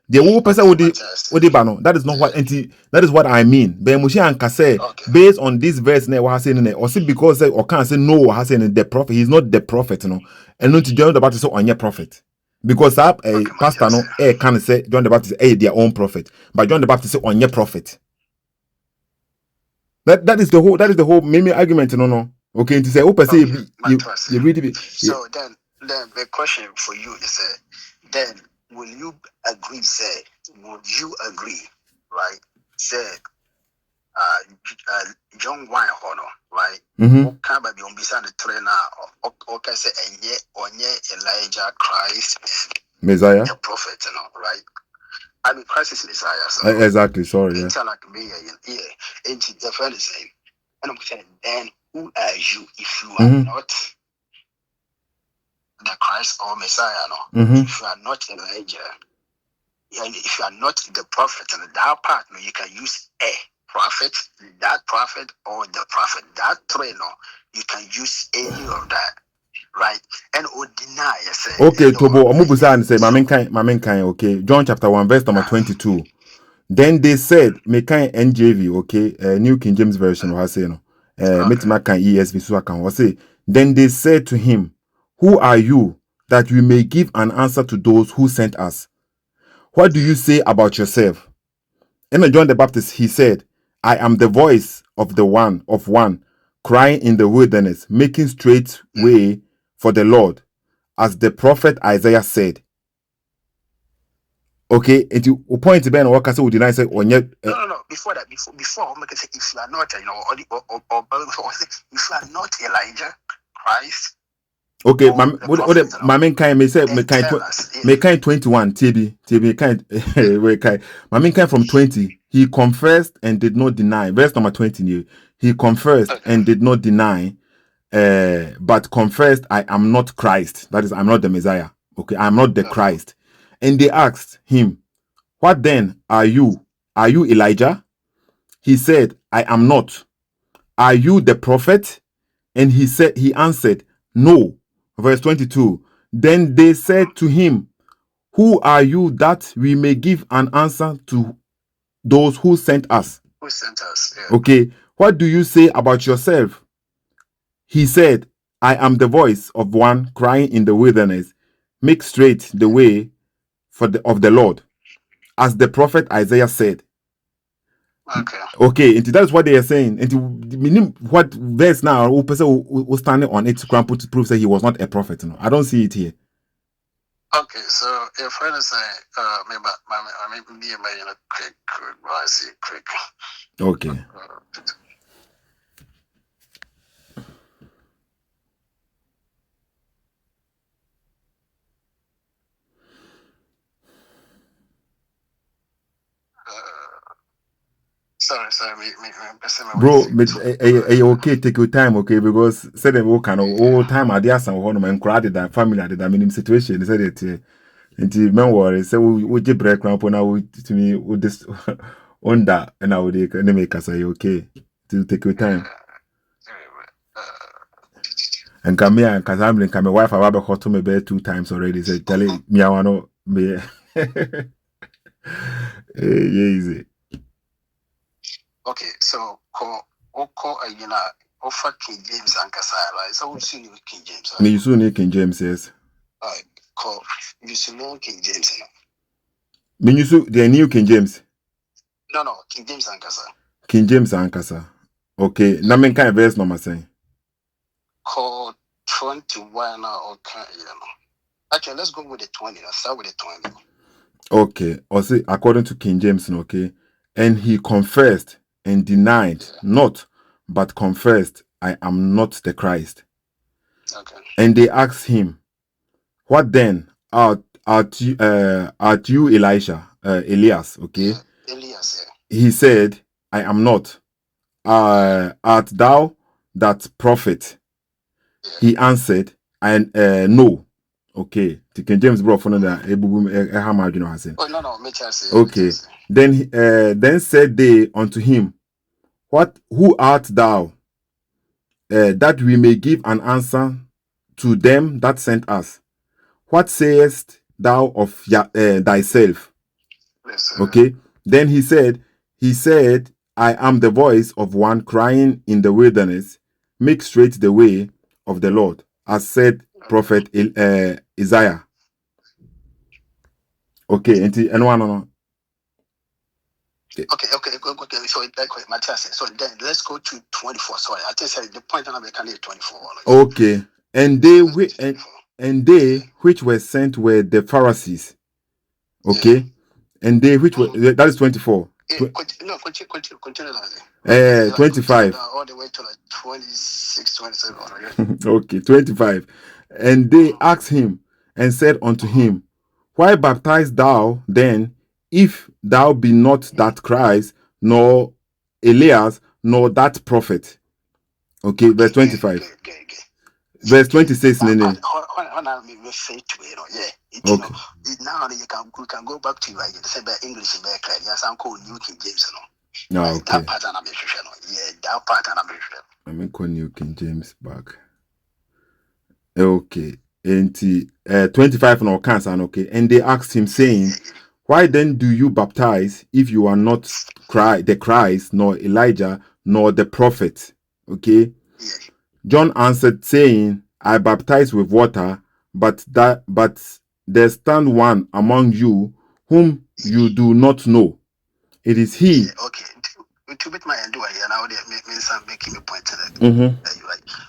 The whole person would that is not what that is what I mean. Ben Moshe and Kase based on this verse ne was saying or see because or can't say no has saying the prophet, he's not the prophet, no, and not to John the Baptist on your prophet. Because a pastor no can say John the Baptist their own prophet, but John the Baptist say on your prophet. That is the whole maybe argument, no. Okay, to say you read it. So then the question for you is then will you agree, would you agree, right? John Wine Honor, right? Can be on beside the trainer or say Elijah Christ Messiah, the prophet, right? I mean Christ is Messiah. So exactly, sorry. Yeah. Like me, into the friend is saying, and I'm saying, then who are you if you are not the Christ or Messiah? No, if you are not Elijah, and if you are not the prophet, and that part, no, you can use a prophet, that prophet, or the prophet. That three, no, you can use any of that, right? And would deny, say. Okay, Tobo, Omubusa and say, Mamen okay. John chapter 1, verse number 22. Then they said, Mekan NJV, okay, New King James Version, was saying, Metimakan ESV, so I can say. Then they said to him, who are you that we may give an answer to those who sent us? What do you say about yourself? And John the Baptist, he said, I am the voice of one crying in the wilderness, making straight way for the Lord, as the prophet Isaiah said. Okay, and you point to Ben or Castle would deny say or yet no. Before that, before if you are not, if you are not Elijah, Christ. Okay, my main kind may say me kind 21 TB kind we kind my main kind from 20 he confessed and did not deny. Verse number 20 he confessed and did not deny but confessed I am not Christ, that is I'm not the Messiah. Okay, I'm not the Christ. And they asked him, what then are you Elijah? He said, I am not. Are you the prophet? And he answered, no. Verse 22. Then they said to him, who are you that we may give an answer to those who sent us? Who sent us? Yeah. Okay. What do you say about yourself? He said, I am the voice of one crying in the wilderness, make straight the way of the Lord, as the prophet Isaiah said. Okay, and that's what they are saying. And meaning what verse now who person who standing on it to prove that he was not a prophet. No, I don't see it here. Okay, so if friend is saying, maybe quick, I see quick. Okay. Sorry, bro, okay, take your time, okay, because say them all kind of all time at the asan one and crowded that family at that minimum situation. Said it here. And men worry, say we just break ramp on now to me with this on that and I would make us say okay to take your time. And come here, because I'm my wife, I've hot to my bed 2 times already. Say, tell me, I want to be easy. Okay, so call offer King James and Kasai. So we see King James. Me, you soon King James, yes. Call you see no King James. Me, you see the new King James. No, King James and Kasa. King James and Kasa. Okay, now me kind of verse number saying. Call 21 or actually, let's go with the 20. Let's start with the 20. Okay, or say according to King James, okay, and he confessed and denied not, but confessed, I am not the Christ. Okay. And they asked him, what then art you Elisha, Elias? Okay, Elias. He said, I am not. Art thou that prophet? He answered, and no. Okay. The King James brought for that. Okay. Then said they unto him, who art thou? That we may give an answer to them that sent us. What sayest thou of thyself? Okay. Then he said, I am the voice of one crying in the wilderness, make straight the way of the Lord, as said prophet Isaiah. Okay, and no. Okay. So Matthias. So then let's go to 24. Sorry, I just said the point I'm making is 24. Okay, and they which were sent were the Pharisees. Okay, yeah. And they which were that is 24. No, continue. 25. All the way to like 26, 27. Okay, 25. And they asked him and said unto him, why baptize thou then, if thou be not that Christ, nor Elias, nor that prophet? Okay, verse 25. Verse 26. Okay. Now you can go back to like say by English in yes, I'm called New King James. Okay. That pattern I'm sure. Yeah, that pattern I'm sure. I'm call New King James back. Okay. And 25 no cancer. Okay. And they asked him, saying, why then do you baptize if you are not the Christ, nor Elijah, nor the prophet? Okay. Yeah. John answered, saying, I baptize with water, but there stand one among you whom you do not know. It is he. Yeah, okay. To bit my end here now, they means I'm making a point to that.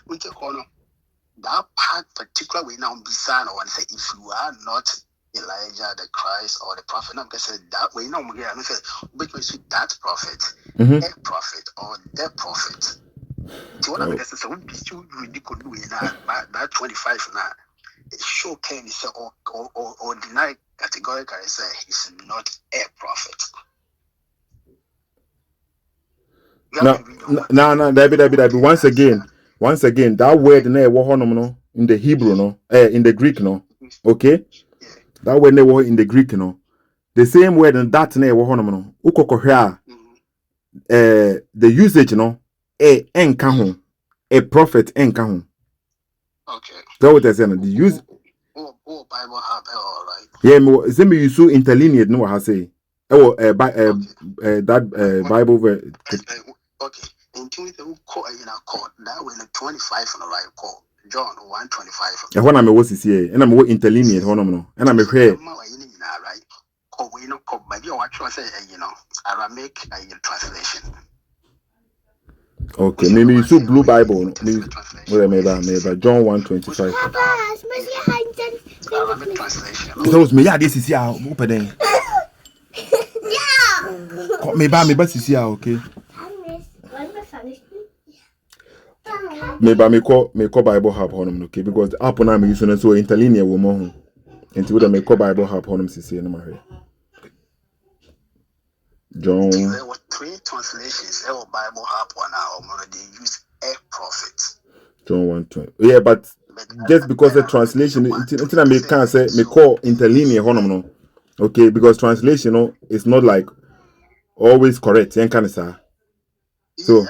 With the corner, that part particular way now, beside or say if you are not Elijah, the Christ, or the prophet, I'm gonna say that way now. I'm say, which means that prophet, a prophet, or the prophet. So what I'm gonna say, so we still ridiculous that 25 now. It sure can say or deny categorically say he's not a prophet. No, David. Once again, that word in the Hebrew, in the Greek, okay? That word in the Greek, the same word in that the usage, a prophet, okay. That what I say, the use. Bible have all right. Yeah, me you so interlinear, no, I say. That Bible verse. Okay. In Timothy, call that way 25 on the right call. John 125. And when I'm a what's here, and I'm interlinear, and I'm a prayer. Right. We know, maybe what you say, Aramaic translation. Okay, maybe you saw Blue Bible. Maybe John 1:25. Aramaic translation. So me yeah, this is here. Open then. Me ba sisi okay. Me call Bible Hub honum okay, because the app na me use so interlinear wo mo ho. Enti we me call Bible Hub honum sisi na ma hwe. John. There were 3 translations. Our Bible Hub one now they use a prophet. John 1:20. Yeah, but just because the translation until I can say me call interlinear honum no. Okay, because translation is not like always correct. Yen kan say. So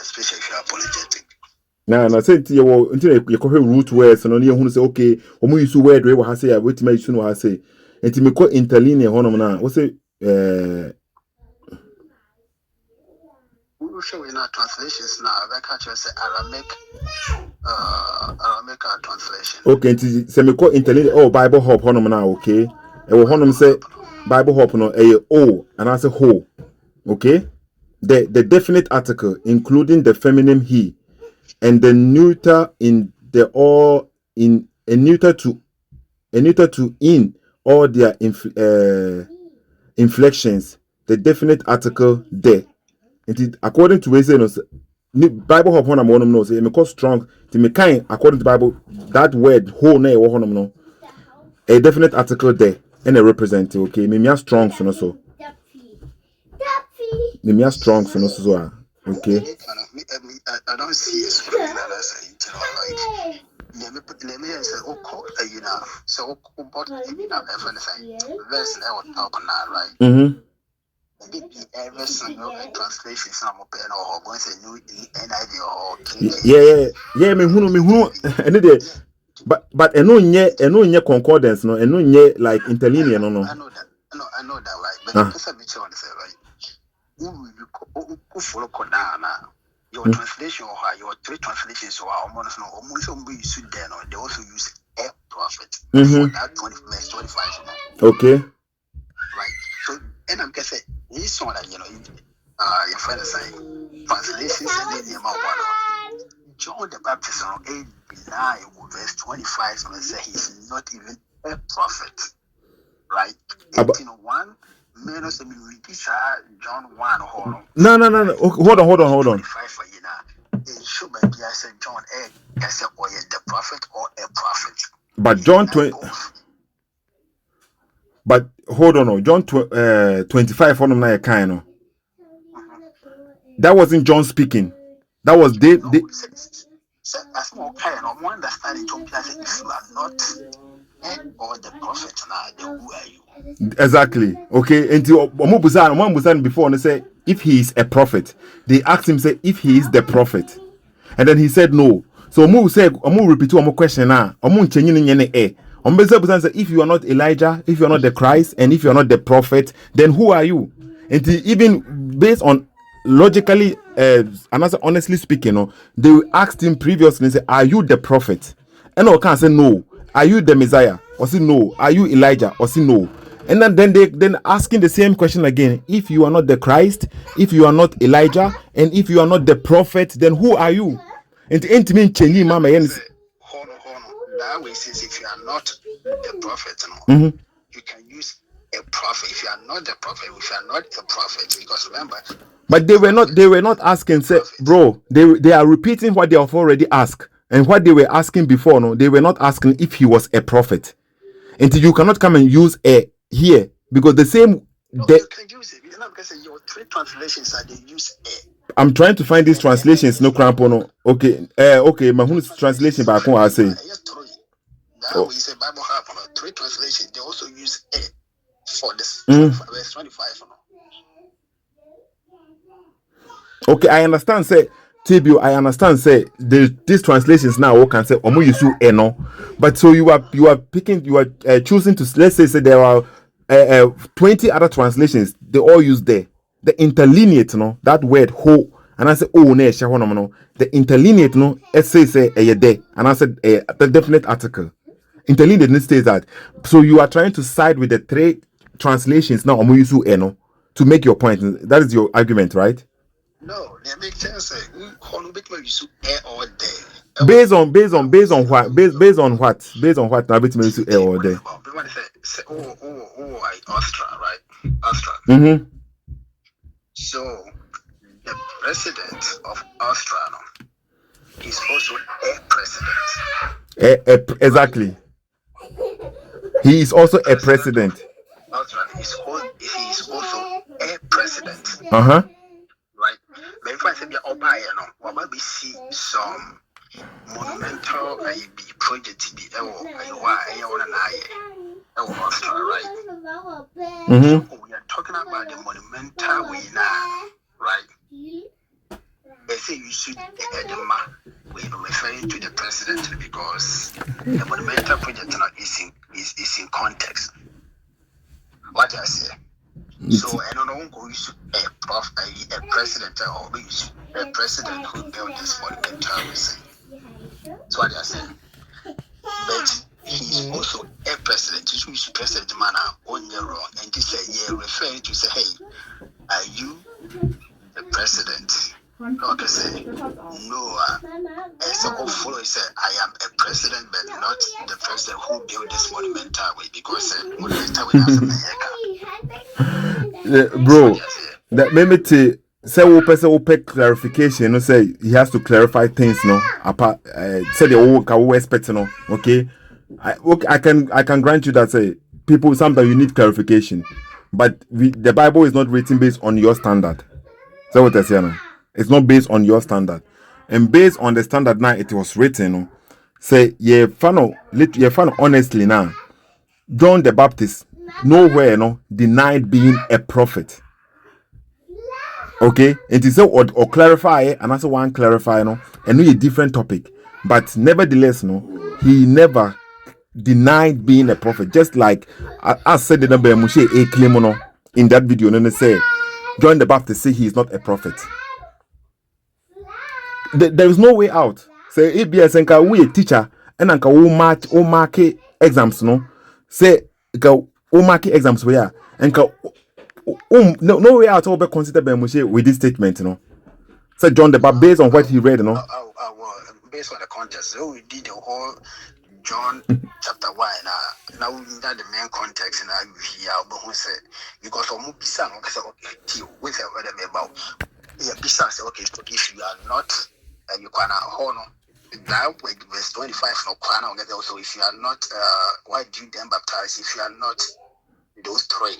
especially if you're apologetic. Na say until you call root words no you hu say okay, omo use word we ha say wait ma use no ha say. Enti me call interlinear honum na we say we show in our translations now I catch say Aramaic translation. Okay, enti say me call interlinear Bible Hub honum na okay. E wo honum say Bible Hub no and I say ho. Okay? The definite article including the feminine he and the neuter in the or in a neuter to in all their inflections, the definite article there. According to Wese, Bible Hop on a no say me cause strong to me kind according to Bible that word whole na no a definite article there and a representative okay me strong so me strong so. Okay. I don't see a screen and I say, like, let me say, you know, so what, you know, verse now top now, right? Mm-hmm. Every single translation, some of them or going to new NIV or Yeah, me hunu, and it. But eno nye concordance no, eno nye like interlinear no. I know that, right? But I'm just a bit on the say, right? Who follow Kodana? Your translation or your three translations or almost you should then, or they also use a prophet for that verse 25. Okay. Right. So, and I'm guessing this one, you know, your friend is saying translations and then the amount John the Baptist on 8 verse 25, so they say he's not even a prophet. Right? 18:1. Menos John 1 hold on. No. Hold on. Should maybe I said John I said or the prophet or a prophet. But John 20. But hold on, John 25 on my kind. That wasn't John speaking. That was they. So as more kind of understanding to if you are not or the prophet now, who are you? Exactly. Okay. Until Omo before and say if he is a prophet, they asked him say if he is the prophet, and then he said no. So Omo said Omo repeat Omo question now. Omo changing nyene e. Omo say if you are not Elijah, if you are not the Christ, and if you are not the prophet, then who are you? And even based on logically, and also honestly speaking, they asked him previously and say, "Are you the prophet?" And I can't say no. Are you the Messiah? Or say no. Are you Elijah? Or say no. And then they asking the same question again. If you are not the Christ, if you are not Elijah, and if you are not the prophet, then who are you? And ain't mean chenyi mama yen. Hold on. That way says if you are not the prophet, you can use a prophet. If you are not the prophet, if you are not a prophet, because remember. But they were not asking, say, bro, they are repeating what they have already asked. And what they were asking before, no, they were not asking if he was a prophet. Until you cannot come and use a here because the same. You can use it. Because your three translations are they use a. I'm trying to find these translations. No crampono. Okay. Okay. My translation back home. I say. That way, say Bible have three translations. They also use a for this verse 25. Okay, I understand. Say Tibio, I understand. Say these translations now can say omo yusu eno, but so you are picking, you are choosing to let's say there are 20 other translations. They all use the interlineate, no, that word ho, and I say oh ne no, the interlineate no, say de, and I said the definite article. Interlineate states that. So you are trying to side with the three translations now omo yusu eno to make your point. That is your argument, right? No, they make sense. Based on what? Based on what? Now, between you air or there. Austria, right? Austria. Mm-hmm. So the president of Austria is also a president. Exactly. He is also a president. Austria he is also a president. Uh-huh. Right. But if I say we might be see some monumental project be Austria, right? Mm-hmm. So we are talking about the monumental way now, right? They say you should Edema we're referring to the president because the monumental project is in context. What I say. So I don't know who is a president or a president who built this monumental thing. That's what I say. But he's also a president. He is president man on your wrong. And he say referring to say, hey, are you the president? No, I can say no. So hopefully say I am a president, but not the president who built this monumental way because monumental way has America. Bro, that maybe to say we clarification. No, say he has to clarify things. No, apart say the can expect. No, okay. I can grant you that say people sometimes you need clarification, but the Bible is not written based on your standard. So what I say now. It's not based on your standard. And based on the standard now it was written, say ye fan honestly now. John the Baptist nowhere denied being a prophet. Okay, it is so or clarify and also one clarify and a different topic. But nevertheless, he never denied being a prophet. Just like I said the number Moshe a claim in that video, and they say John the Baptist say he is not a prophet. There is no way out. Say ABS and we a teacher and anka we mark exams say go mark exams where and no way out will be considered by Moshe with this statement Say John the Baptist based on what he read based on the context. So we did the whole John chapter 1 now we need the main context and we say because of Mupisa okay with about Pisa say okay so if you are not you can honor that with verse 25 no kwana also if you are not why do you then baptize if you are not those three,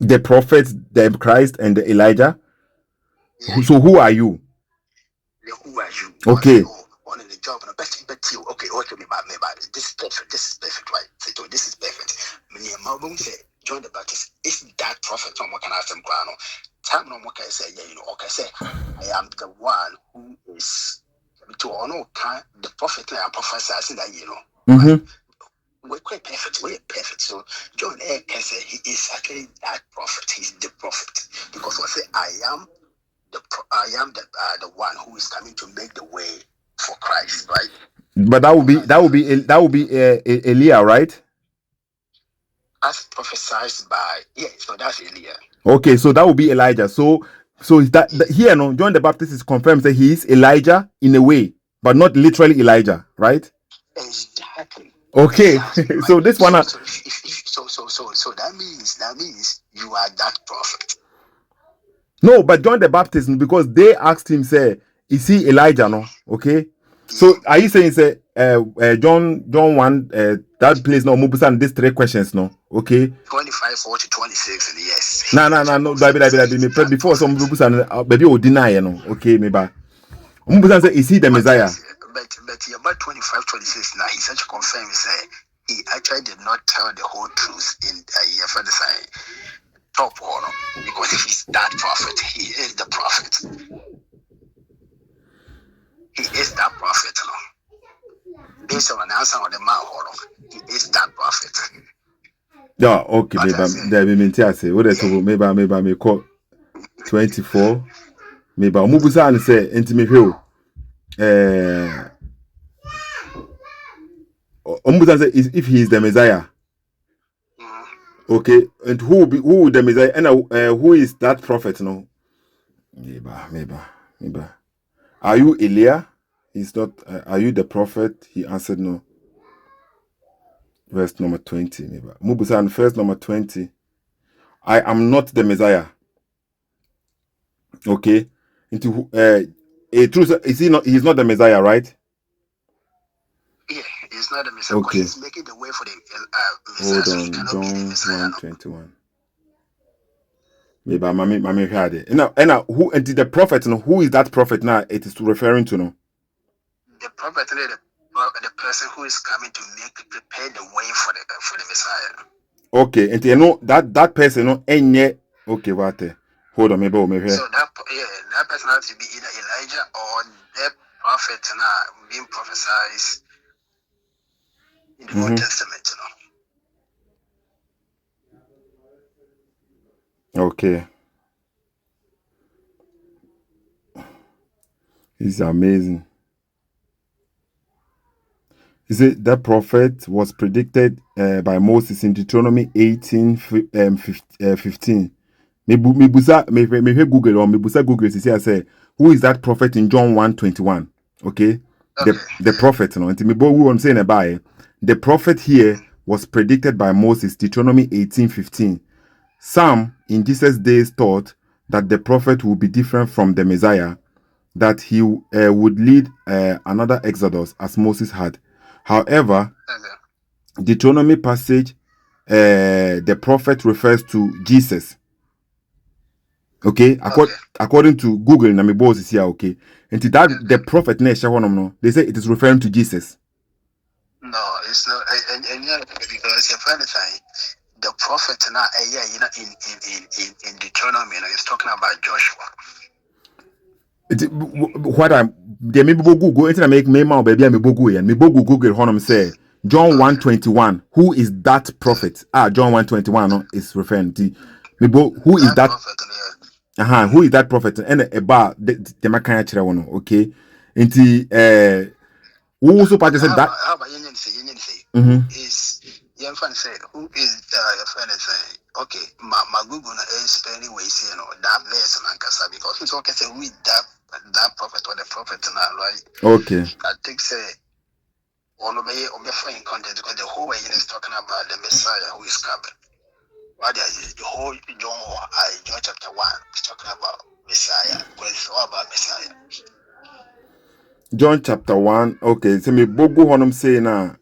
the prophets, the Christ and the Elijah? Yeah. So who are you? Who are you? Okay. On the job, but you okay, maybe this is perfect, right? So this is perfect. Many say John the Baptist is that prophet. From what can I ask them, Grano? Time no more can say, okay, say I am the one who is to honor the prophet. I am prophesizing that Mm-hmm. We're quite perfect. We're perfect. So John can say he is actually that prophet. He's the prophet because I say I am the one who is coming to make the way for Christ, right? But that would be Elijah, right? As prophesied by so that's Elijah. Okay, so that would be Elijah. So is that here John the Baptist is confirmed that he is Elijah in a way, but not literally Elijah, right? Exactly. Okay, exactly, right? So this one. So that means you are that prophet. No, but John the Baptist, because they asked him, say, is he Elijah? No, okay. So are you saying, say, John 1, that place no Mubusan these three questions, no, okay? 25, 40, 26, and yes. No, before some Mubusan, baby will deny, okay, maybe. Mubusan say, is he the Messiah? But about 25, 26 now, he such confirmed, say, he actually did not tell the whole truth in for the sign. Top honor because he's that prophet. He is the prophet. He is that prophet. Based on an answer on the man, he is that prophet. Yeah, okay, maybe I may call 24. Maybe Mubusan say, intimate Mubusan say, if he is the Messiah. Okay, and who will the Messiah and who is that prophet? No, maybe. Are you Elijah? He's not. Are you the prophet? He answered no. Verse number 20. Maybe Mubusan, verse number 20. I am not the Messiah. Okay, into a truth is he not? He's not the Messiah, right? Yeah, he's not the Messiah. Okay, he's making the way for the Messiah. Hold so on, he cannot John be the Messiah. 1:21. Maybe mommy heard it. And who and the prophet? No, who is that prophet now? It is referring to no. The prophet, the person who is coming to prepare the way for the Messiah. Okay, and you know that person no enye. Okay, what? Hold on, maybe. So that person has to be either Elijah or the prophet now being prophesied in the Old Testament, Okay. It's amazing. He said that prophet was predicted by Moses in Deuteronomy 18:15. Me Google or Google to say who is that prophet in John 1:21? Okay. The prophet, no. And me who I'm saying about the prophet here was predicted by Moses, Deuteronomy 18:15. Some in Jesus' days thought that the prophet would be different from the Messiah, that he would lead another exodus as Moses had. However, Deuteronomy passage, the prophet refers to Jesus. Okay, according to Google, na me boss is here. Okay, and that the prophet ne no, they say it is referring to Jesus. No, it's not. And yeah, because if anything, the prophet now, in Deuteronomy, it's talking about Joshua. What I'm there maybe Google it's make me ma baby me Google and me Google honum say John 1:21. Who is that prophet? John 1:21 no, is referring to me who is that prophet? Who is that prophet? And about the makan kire one, okay? Nti who also part said that how about you say who is your friend say okay my Google is spelling ways that verse and because it's okay say who is that prophet or the prophet now, right? Okay. I think say all of me in context because the whole way is talking about the Messiah who is coming. What is the whole John chapter 1 is talking about Messiah because it's all about Messiah. John chapter 1. Okay, so me bogu honum say na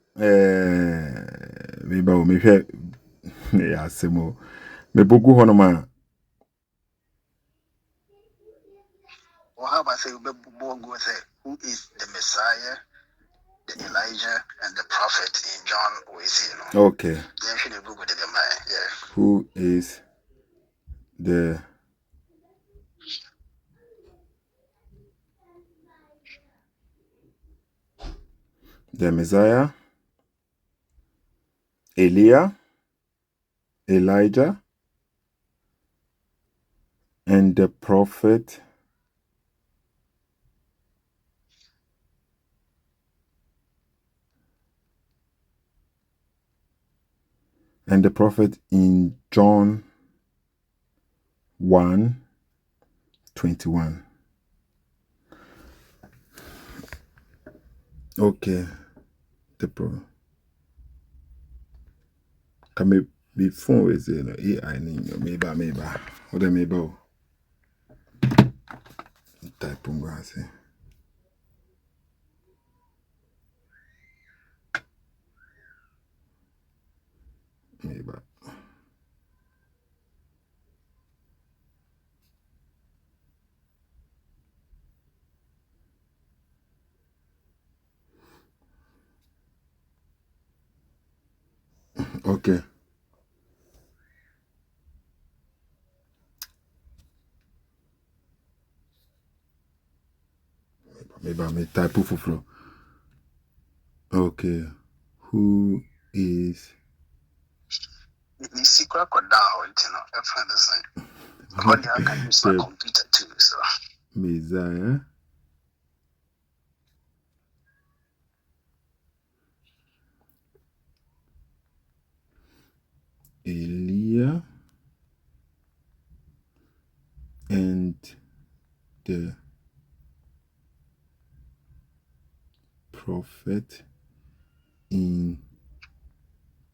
me ba me hwe ya semo me bogu honum a how about say who is the Messiah, the Elijah, and the prophet in John we see, Okay. Then should Google the yeah. Who is the Messiah, Elijah, and the prophet in John 1:21. Okay. The prophet. Can be phone is AI maybe. What the maybe type on say. Maybe. Okay. Maybe I may type of flow. Okay. Who is The secret down, I find the same. But I can use my computer too, so Messiah? Elia and the prophet in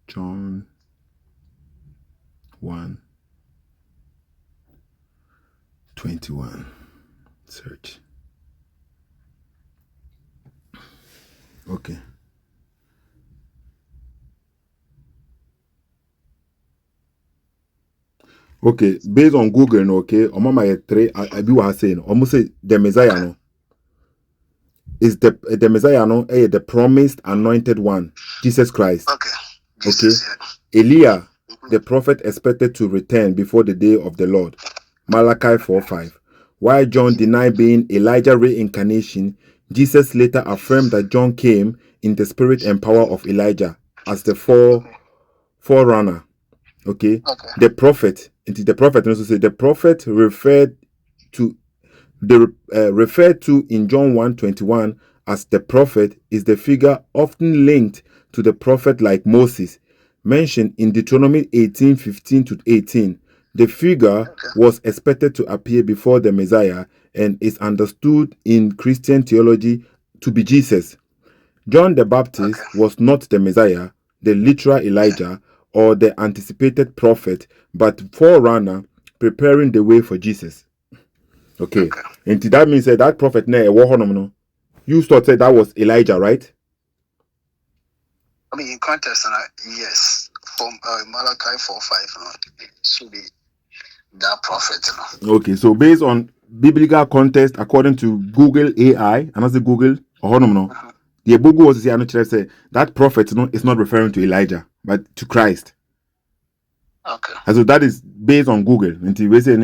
John 1:21. Search. Okay. Okay, based on Google, no, okay, Omama three I be what saying. Almost say the Messiah no is the Messiah no the promised anointed one, Jesus Christ. okay. Jesus, okay. Elia, the prophet expected to return before the day of the Lord. Malachi 4:5. While John denied being Elijah reincarnation, Jesus later affirmed that John came in the spirit and power of Elijah as the forerunner. Okay. The prophet, also say the prophet referred to in John 1:21 as the prophet is the figure often linked to the prophet like Moses, mentioned in Deuteronomy 18:15-18. The figure was expected to appear before the Messiah and is understood in Christian theology to be Jesus. John the Baptist was not the Messiah, the literal Elijah, or the anticipated prophet, but forerunner preparing the way for Jesus. Okay. And that means that prophet you thought that was Elijah, right? I mean, in context, yes, from Malachi 4:5, it should be that prophet, Okay, so based on biblical context, according to Google AI, and as the Google, no, the Google was say that prophet is not referring to Elijah, but to Christ. Okay. And so that is based on Google. And we say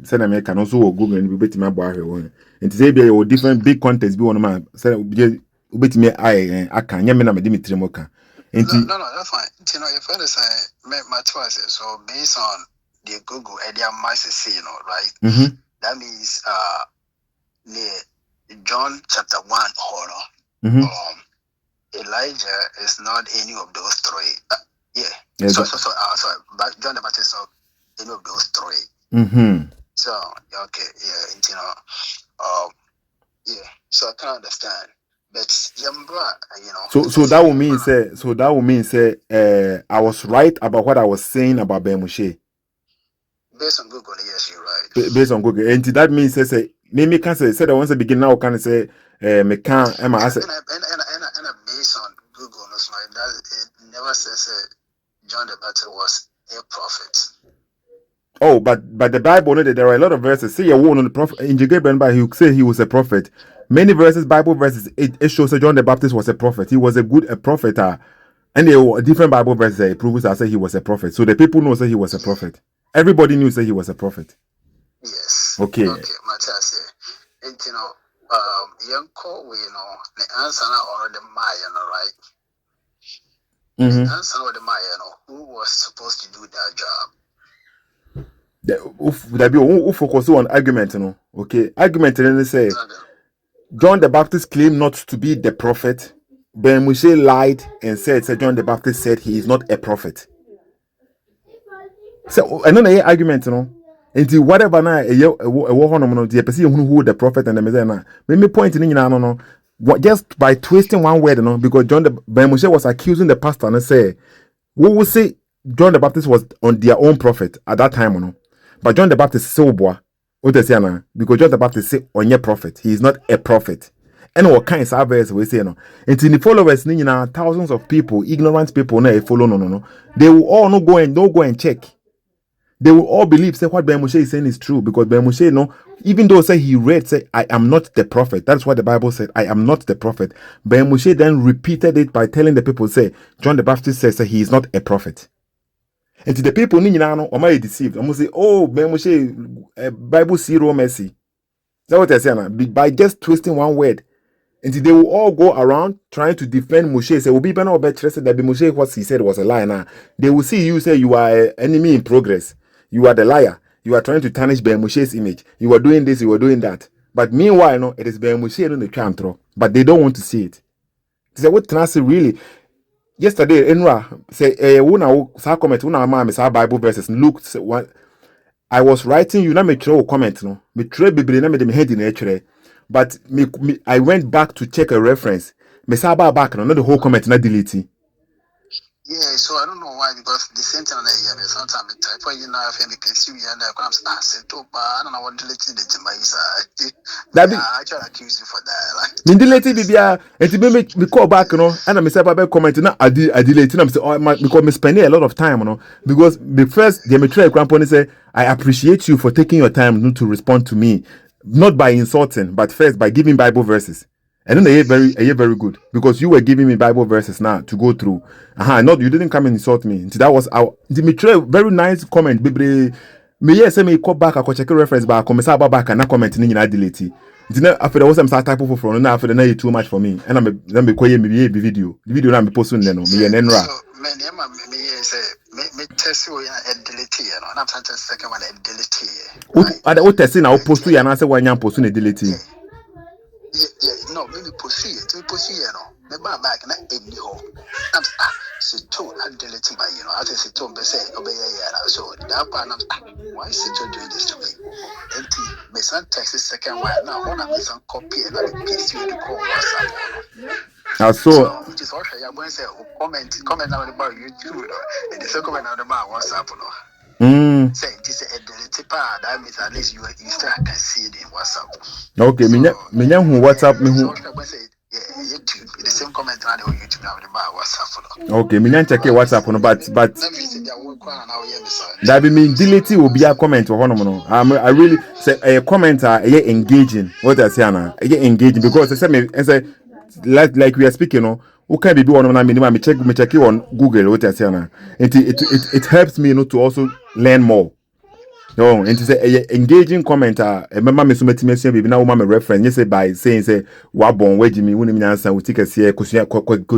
send America can also Google and we bet my boy one. And to say be a different big context be one man. Say we bet me I can nyame na me Dimitri Moka. No, that's fine. You know, if I say my choice, so based on the Google and their mice, right? Mm-hmm. That means the John chapter 1 horror. Mm-hmm. Elijah is not any of those three. Yeah. Sorry. But John the Baptist is not any of those three. Mm-hmm. So okay, you know, so I can understand. But you know. So that would mean say I was right about what I was saying about Ben Moshe. Based on Google, yes, you're right. Based on Google, and that means say me can say that once I begin now can say me can and based on Google, it never says John the Baptist was a prophet. Oh, but the Bible, there are a lot of verses. See, a woman on the prophet in Gabriel, he say he was a prophet. Many verses, Bible verses, it shows that John the Baptist was a prophet. He was a prophet, and there were different Bible verses that proves that say he was a prophet. So the people know that he was a prophet. Everybody knew that he was a prophet. Yes. Okay. Matthias, and young call the answer or the Maya, right? Mm-hmm. The answer or the Maya, who was supposed to do that job? There be who focus on argument, Okay, argument and say John the Baptist claimed not to be the prophet. Ben Moshe lied and said John the Baptist said he is not a prophet. So I know the argument, Until whatever na the person who the prophet and the Messiah. Me point in just by twisting one word, because Ben Moshe was accusing the pastor and say, we will say John the Baptist was on their own prophet at that time, but John the Baptist so boy, because John the Baptist say on your prophet, he is not a prophet. And what kinds of verse we say until the followers, thousands of people, ignorant people, follow they will all not go and check. They will all believe say what Ben Moshe is saying is true, because Ben Moshe, even though say he read say I am not the prophet, that's what the Bible said, I am not the prophet. Ben Moshe then repeated it by telling the people say John the Baptist says he is not a prophet. And to the people are deceived. I'm say, oh, Ben Moshe, Bible zero mercy. That's what I say by just twisting one word. And they will all go around trying to defend Moshe. Say, will be better better that Moshe what he said was a lie. Now they will see you say you are an enemy in progress. You are the liar. You are trying to tarnish Ben Moshe's image. You are doing this. You are doing that. But meanwhile, it is Ben Moshe in the chantro. But they don't want to see it. They say, what can I say really? Yesterday, Enra say, "Una comment una mama say Bible verses." Look, I was writing you. Now me throw comment no. Me throw Bible na me dem head in actually. But I went back to check a reference. Me say back no, not the whole comment na delete. Yeah, so I don't know why, because the same thing sometimes I type for you now, if you can see me and I Sethoossk, I don't know what deleting the Jamaica. I try to accuse you for that. Like, delete bibia, and me call back, and I say back comment na I delete. And I say, oh, because me spending a lot of time, because the first the me try grandpa say, I appreciate you for taking your time to respond to me, not by insulting, but first by giving Bible verses. And then they very good, because you were giving me Bible verses now to go through. Not you didn't come and insult me. That was our Dimitri, very nice comment. Bible, me say me call back. I go check a reference back. Come say back and na comment ni na delete. After that was some type of from now after the too much for me. And I'm call me video. The video na me post no me enra. So me say me test you delete and I'm trying to second one delete. What test na post you and I say one yan post na delete. No, maybe pursue it. Maybe I'm back and I'm Sethoo, I delete my, I just Sethoo, but say, obey, so that part, why is Sethoo doing this to me? And my son texts second one, now one of some copy and I paste you to call WhatsApp. So, which is what I'm going to say, comment out about YouTube, and the second one out about WhatsApp. Say this is a delete part. That means at least you still can see it in WhatsApp. Okay, me who WhatsApp me who. YouTube, the same comment on YouTube now about WhatsApp. Okay, me check WhatsApp no, but let me say that work on now. Yeah, that be mean delete will be a comment or no. I really say a comment engaging. What I say na engaging because I say me say like we are speaking no. Who can be one na minimum me check it on Google what I say na. It helps me to also learn more. No, and to say engaging comment remember me so metimesi be na woman reference you say by saying say wa bon we jimi woni nyansa we take say ko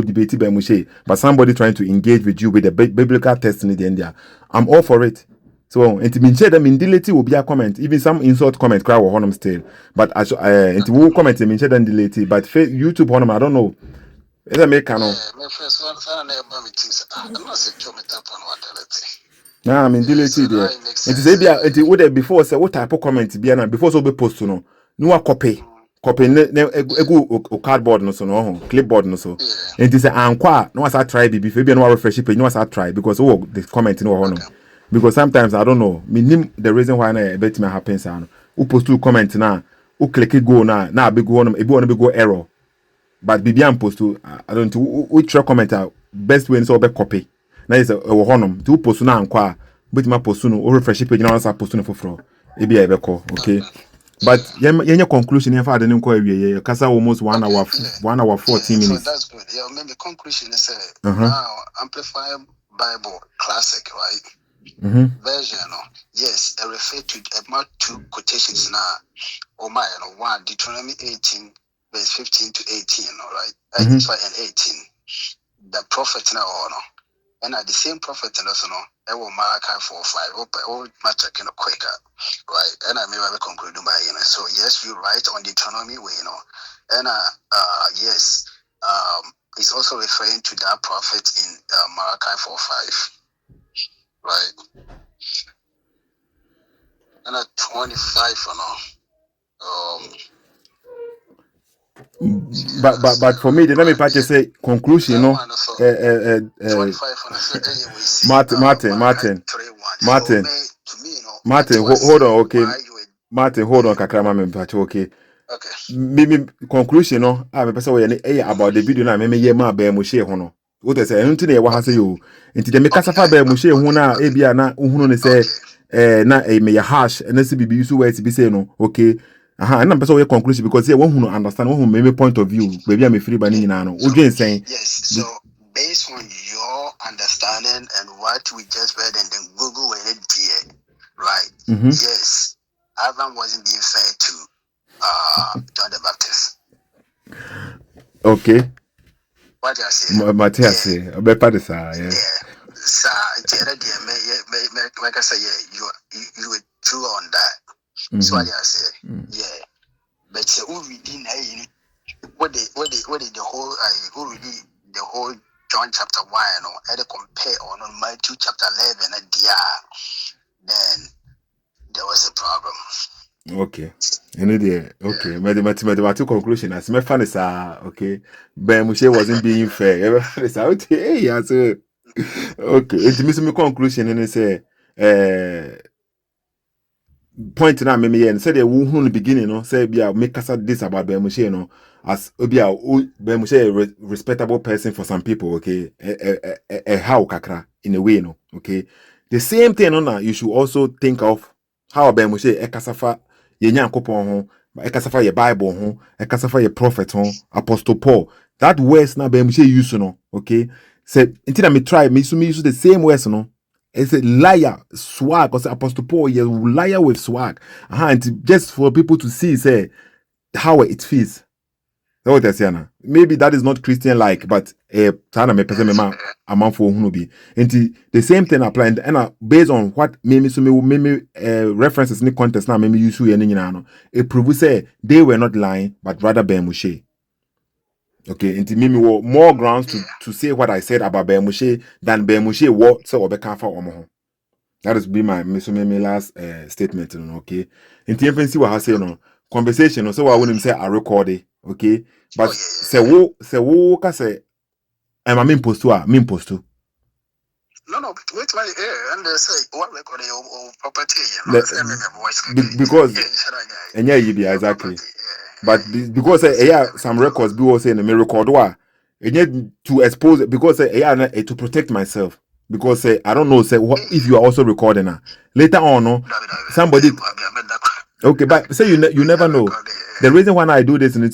debate be mu she but somebody trying to engage with you with the biblical text in the India. I'm all for it. So and me share them in delete will be a comment even some insult comment cry or honum still but as into will comment me share them delete but YouTube honum I don't know. Is that make canon? My first one, I'm not secure me tap on what Nah, I mean delete it there. It is it would before say what type of comment be na before so be post no. No copy. Copy egu cardboard no so no clipboard no so. It is anqua no was I try before be no refresh page no was I try because the comment no no. Because sometimes I don't know. Me the reason why na bet me happens ano. Who post to comment na, who click go na be go on e be go error. But bibian post to I don't know which comment best way so be copy. Na is a honum to post na anqua but my post no or refresh page na answer post no for e be be call okay. But your conclusion here for the nko awie kasa almost 1 hour 14 minutes. So that's good. Yeah, maybe conclusion is now Amplify Bible Classic, right? Version, yes, I refer to about 2 quotations now. Oh my, one Deuteronomy 18, verse 15 to 18, all right? And 18. The prophet now, and at the same prophet and also I will Malachi 4:5. Oh, my checking a quicker, right? And I may conclude by so yes, you're right on Deuteronomy way, and yes, it's also referring to that prophet in Malachi 4:5, right? And at 25, but for me, let me just say conclusion, 25 Martin, hold on, okay. Martin, hold on, kakrama me mpacho, okay. Me conclusion no, me pesa we about the video na me ye ma ba mu share ho no. What I say, enti na ye wa ha say yo. Enti de me kasa fa ba mu share ho na e bia na uhunu ne say na me ya hash na se bibi so words bi say no, okay. And I'm person conclusion because here one who understand one who maybe point of view maybe I'm free by nina no saying yes. So based on your understanding and what we just read and then Google went here, right? Yes, Avraham wasn't being fair to John the Baptist. Okay. What do I say? Matthias say better this yeah. So like I say, yeah, you were true on that. So what do I say? Yeah. But say who reading what did the whole who reading the whole John chapter 1 and compare on Matthew chapter 11 and then there was a problem. Okay. Okay. Mathematical conclusion as my fan is okay. Ben Moshe wasn't being fair. Hey, yeah, so okay. It means my conclusion and say point na me yen said the who the beginning no say bia make us this about Ben Moshe no as bia Ben Moshe a respectable person for some people, okay, how kakra in a way no, okay. The same thing no you should also think of how Ben Moshe kasafa ye nyankopon ho kasafa ye Bible ho kasafa ye prophet ho Apostle Paul that words na Ben Moshe use no, okay. Say until me try me use the same words no. It's a liar, swag, because Apostle Paul is a liar with swag. And just for people to see, say, how it feels. That's what I say now. Maybe that is not Christian like, but Tana me person me a man for who be. And the same thing applied, and based on what maybe references in the context now, maybe you see any it proves say they were not lying, but rather Ben Moshe. Okay, and Mimi were more grounds to say what I said about Ben Moshe than Ben Moshe what so Obekafa Omoho. That is be my last statement, okay. In the see what I say, no conversation, so I wouldn't say I record it, okay. But say can say I'm mean post to mean post to. No, wait my ear and they say what record your property, because and yeah, you be exactly. But because some records be also in the record to expose it because to protect myself. Because I don't know, say what if you are also recording her. Later on, no, somebody okay, but say you never know. The reason why I do this and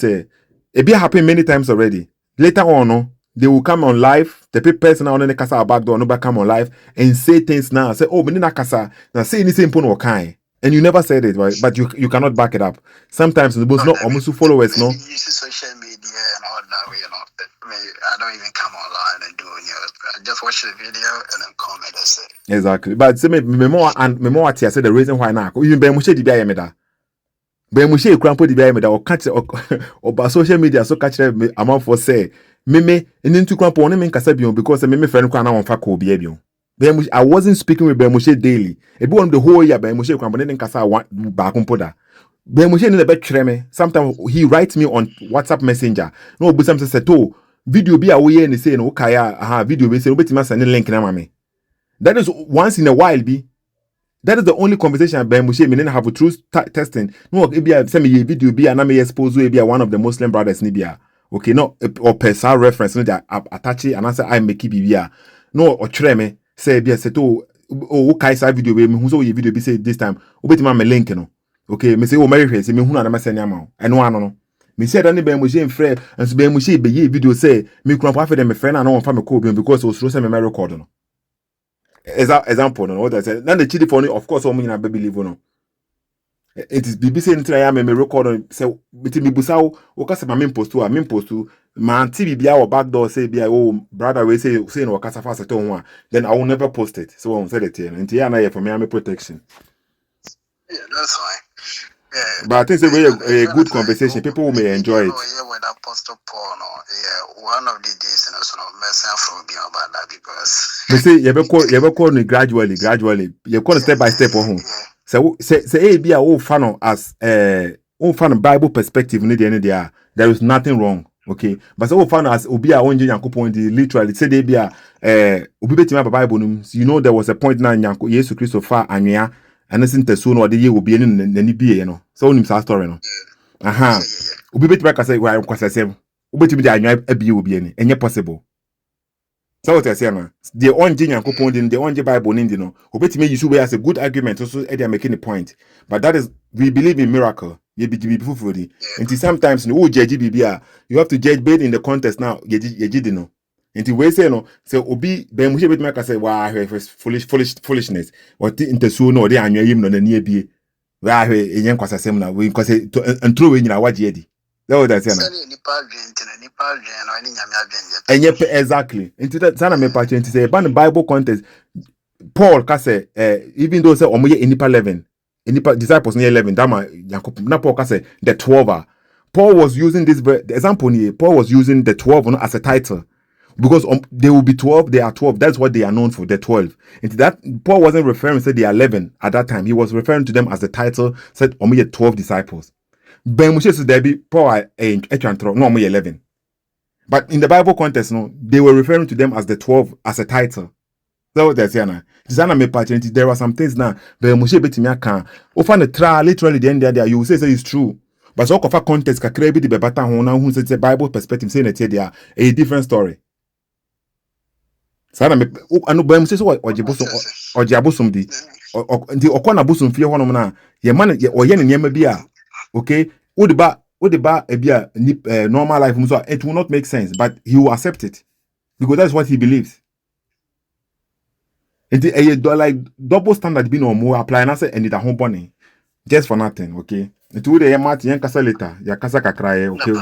it be happened many times already. Later on, no, they will come on live. The person on the casa back door, no back come on live and say things now. Say, oh, menina casa now say anything pun or kind. And you never said it, right? But you cannot back it up. Sometimes the most not almost followers, no. You use social media and all that, you know. I don't even come online and do it. I just watch the video and then comment. That's it. Exactly. But say me more and me more. I say the reason why now. Even be Moshe di biya me da. Be Moshe krampo di biya me da. Or catch or by social media so catch me amount for say me into krampo on me nkasa bion because me friend kwa na won fa ko biya bion. I wasn't speaking with Moshe daily. It be one the whole year. Moshe krampo ne nkasa ba kumpo da. Moshe ne be tre me. Sometimes he writes me on WhatsApp Messenger. No obu sam say Sethoo video bi a wo ye ne say no kaya video be say obetima send link na ma me. That is once in a while be. That is the only conversation about Moshe me have a true testing. No, it be a send me a video be and I may expose you be one of the Muslim brothers ni be. Okay, no or personal reference no that attach it and I say I make it be no or try me say be a Sethoo o kaisa video be me who so video be say this time obetima me link no. Okay, me say o marry say me hu na ma send am o. Eno ano no. Me say that ni be Moshe en frɛ and so be Moshe be ye video say me kura pa fe dem me friend na no fa me call because o so say me record no. Example no what I said. Now the chidi for of course omo nyina be believe no. It is BBC ntra ya me record on say beti me busa o ka say me post to man TV bia or back door say bia oh brother we say no kasa fa Sethoo ho then I will never post it. So I said it here. Nti ya na here for me protection. Yeah, that's fine. Yeah, but I think it's a good conversation. People may enjoy it. Yeah, with Apostle Paul, no, yeah, one of the days, you know, so no messing from being about that because. They say you ever call me gradually. You call step by step on. So say be a old fan as old fan Bible perspective in the end there is nothing wrong. Okay, but so fan as obi a onje Nyankopon di literally say they be a obi betima Bible num. You know there was a point now Nyanko Jesus Christ fa anwea and Sethoossk no de ye obi ni bie no. So onim sa story no. Obi betima ka say why kwasasem. Obi betimi di anwea abie obi ni. Enye possible. So what I say na the onje Nyankopon din the onje Bible din no obetime use we as a good argument so they are making a point, but that is we believe in miracle ye be before until sometimes no judge bibia you have to judge based in the context now ye no until we say no say obi ben mu betime ka say wa foolishness or intesu no de anwa yim no na nie bie wa hwe enyen kwasasem na we kwase ntro we nyina waje adi. That what I say na. Exactly. Into that sana me patch into say ban Bible context. Paul ka say even though say omoye inipa 11, inipa disciples near 11, that man na Paul ka say the 12. Paul was using this the example here. Paul was using the 12 as a title. Because they will be 12, they are 12. That's what they are known for, the 12. And that Paul wasn't referring to they are 11 at that time. He was referring to them as the title, said omoye 12 disciples. Ben Moshe said there be Paul no 11. But in the Bible context, no, they were referring to them as the 12 as a title. So what they're saying now. There are some things now. Ben Moshe betimia can. Often the trial literally the end there you will say it's true. But so cover context kakra bi the bebata ho na who says the Bible perspective saying that there a different story. Sana me anu Ben Moshe so ojiabosom di. Ndi okona bosom fie honom na ye man ye oye ne niam bia. Okay, what about a normal life? It will not make sense, but he will accept it because that's what he believes. It's like double standard being on more apply and I say and it a home bunny just for nothing. Okay, it would a mat yan kasa later ya kasa kakra okay.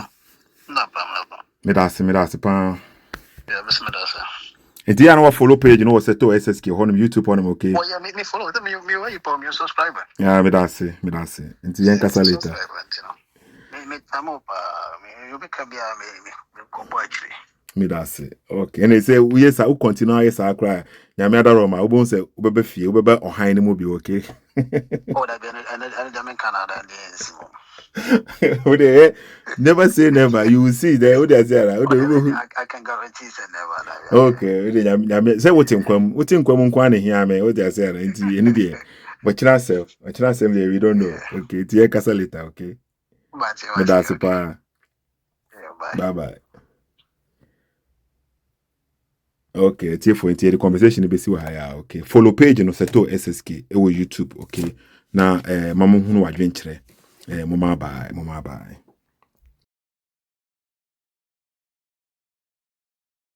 Me das pa. Yeah, miss me das. And the other follow page, you know, Sethoo SSK on YouTube on him, okay? Oh yeah, me follow them. You for me subscriber. Yeah, me that's it. And the kasa later. Me come up. Me you become me go actually. Me that's it. Okay. And they say we yes, I will continue. Yes, I cry. Ya me other Roma. Ubon say ubebe fie, ubebe ohain mo bi okay. Oh, that be and them in Canada and never say never. You will see there. What they say. I can guarantee say never. Okay. Say what in kwam nkwane here me. What they say. Nti any day. But yourself. We don't know. Okay. Tie kasa later. Okay. Me that's it. Bye bye. Okay, the conversation be see okay. Follow page no Sethoo SSK e wo YouTube, okay. Na mama hunu wadwenkyerɛ. Mama bye.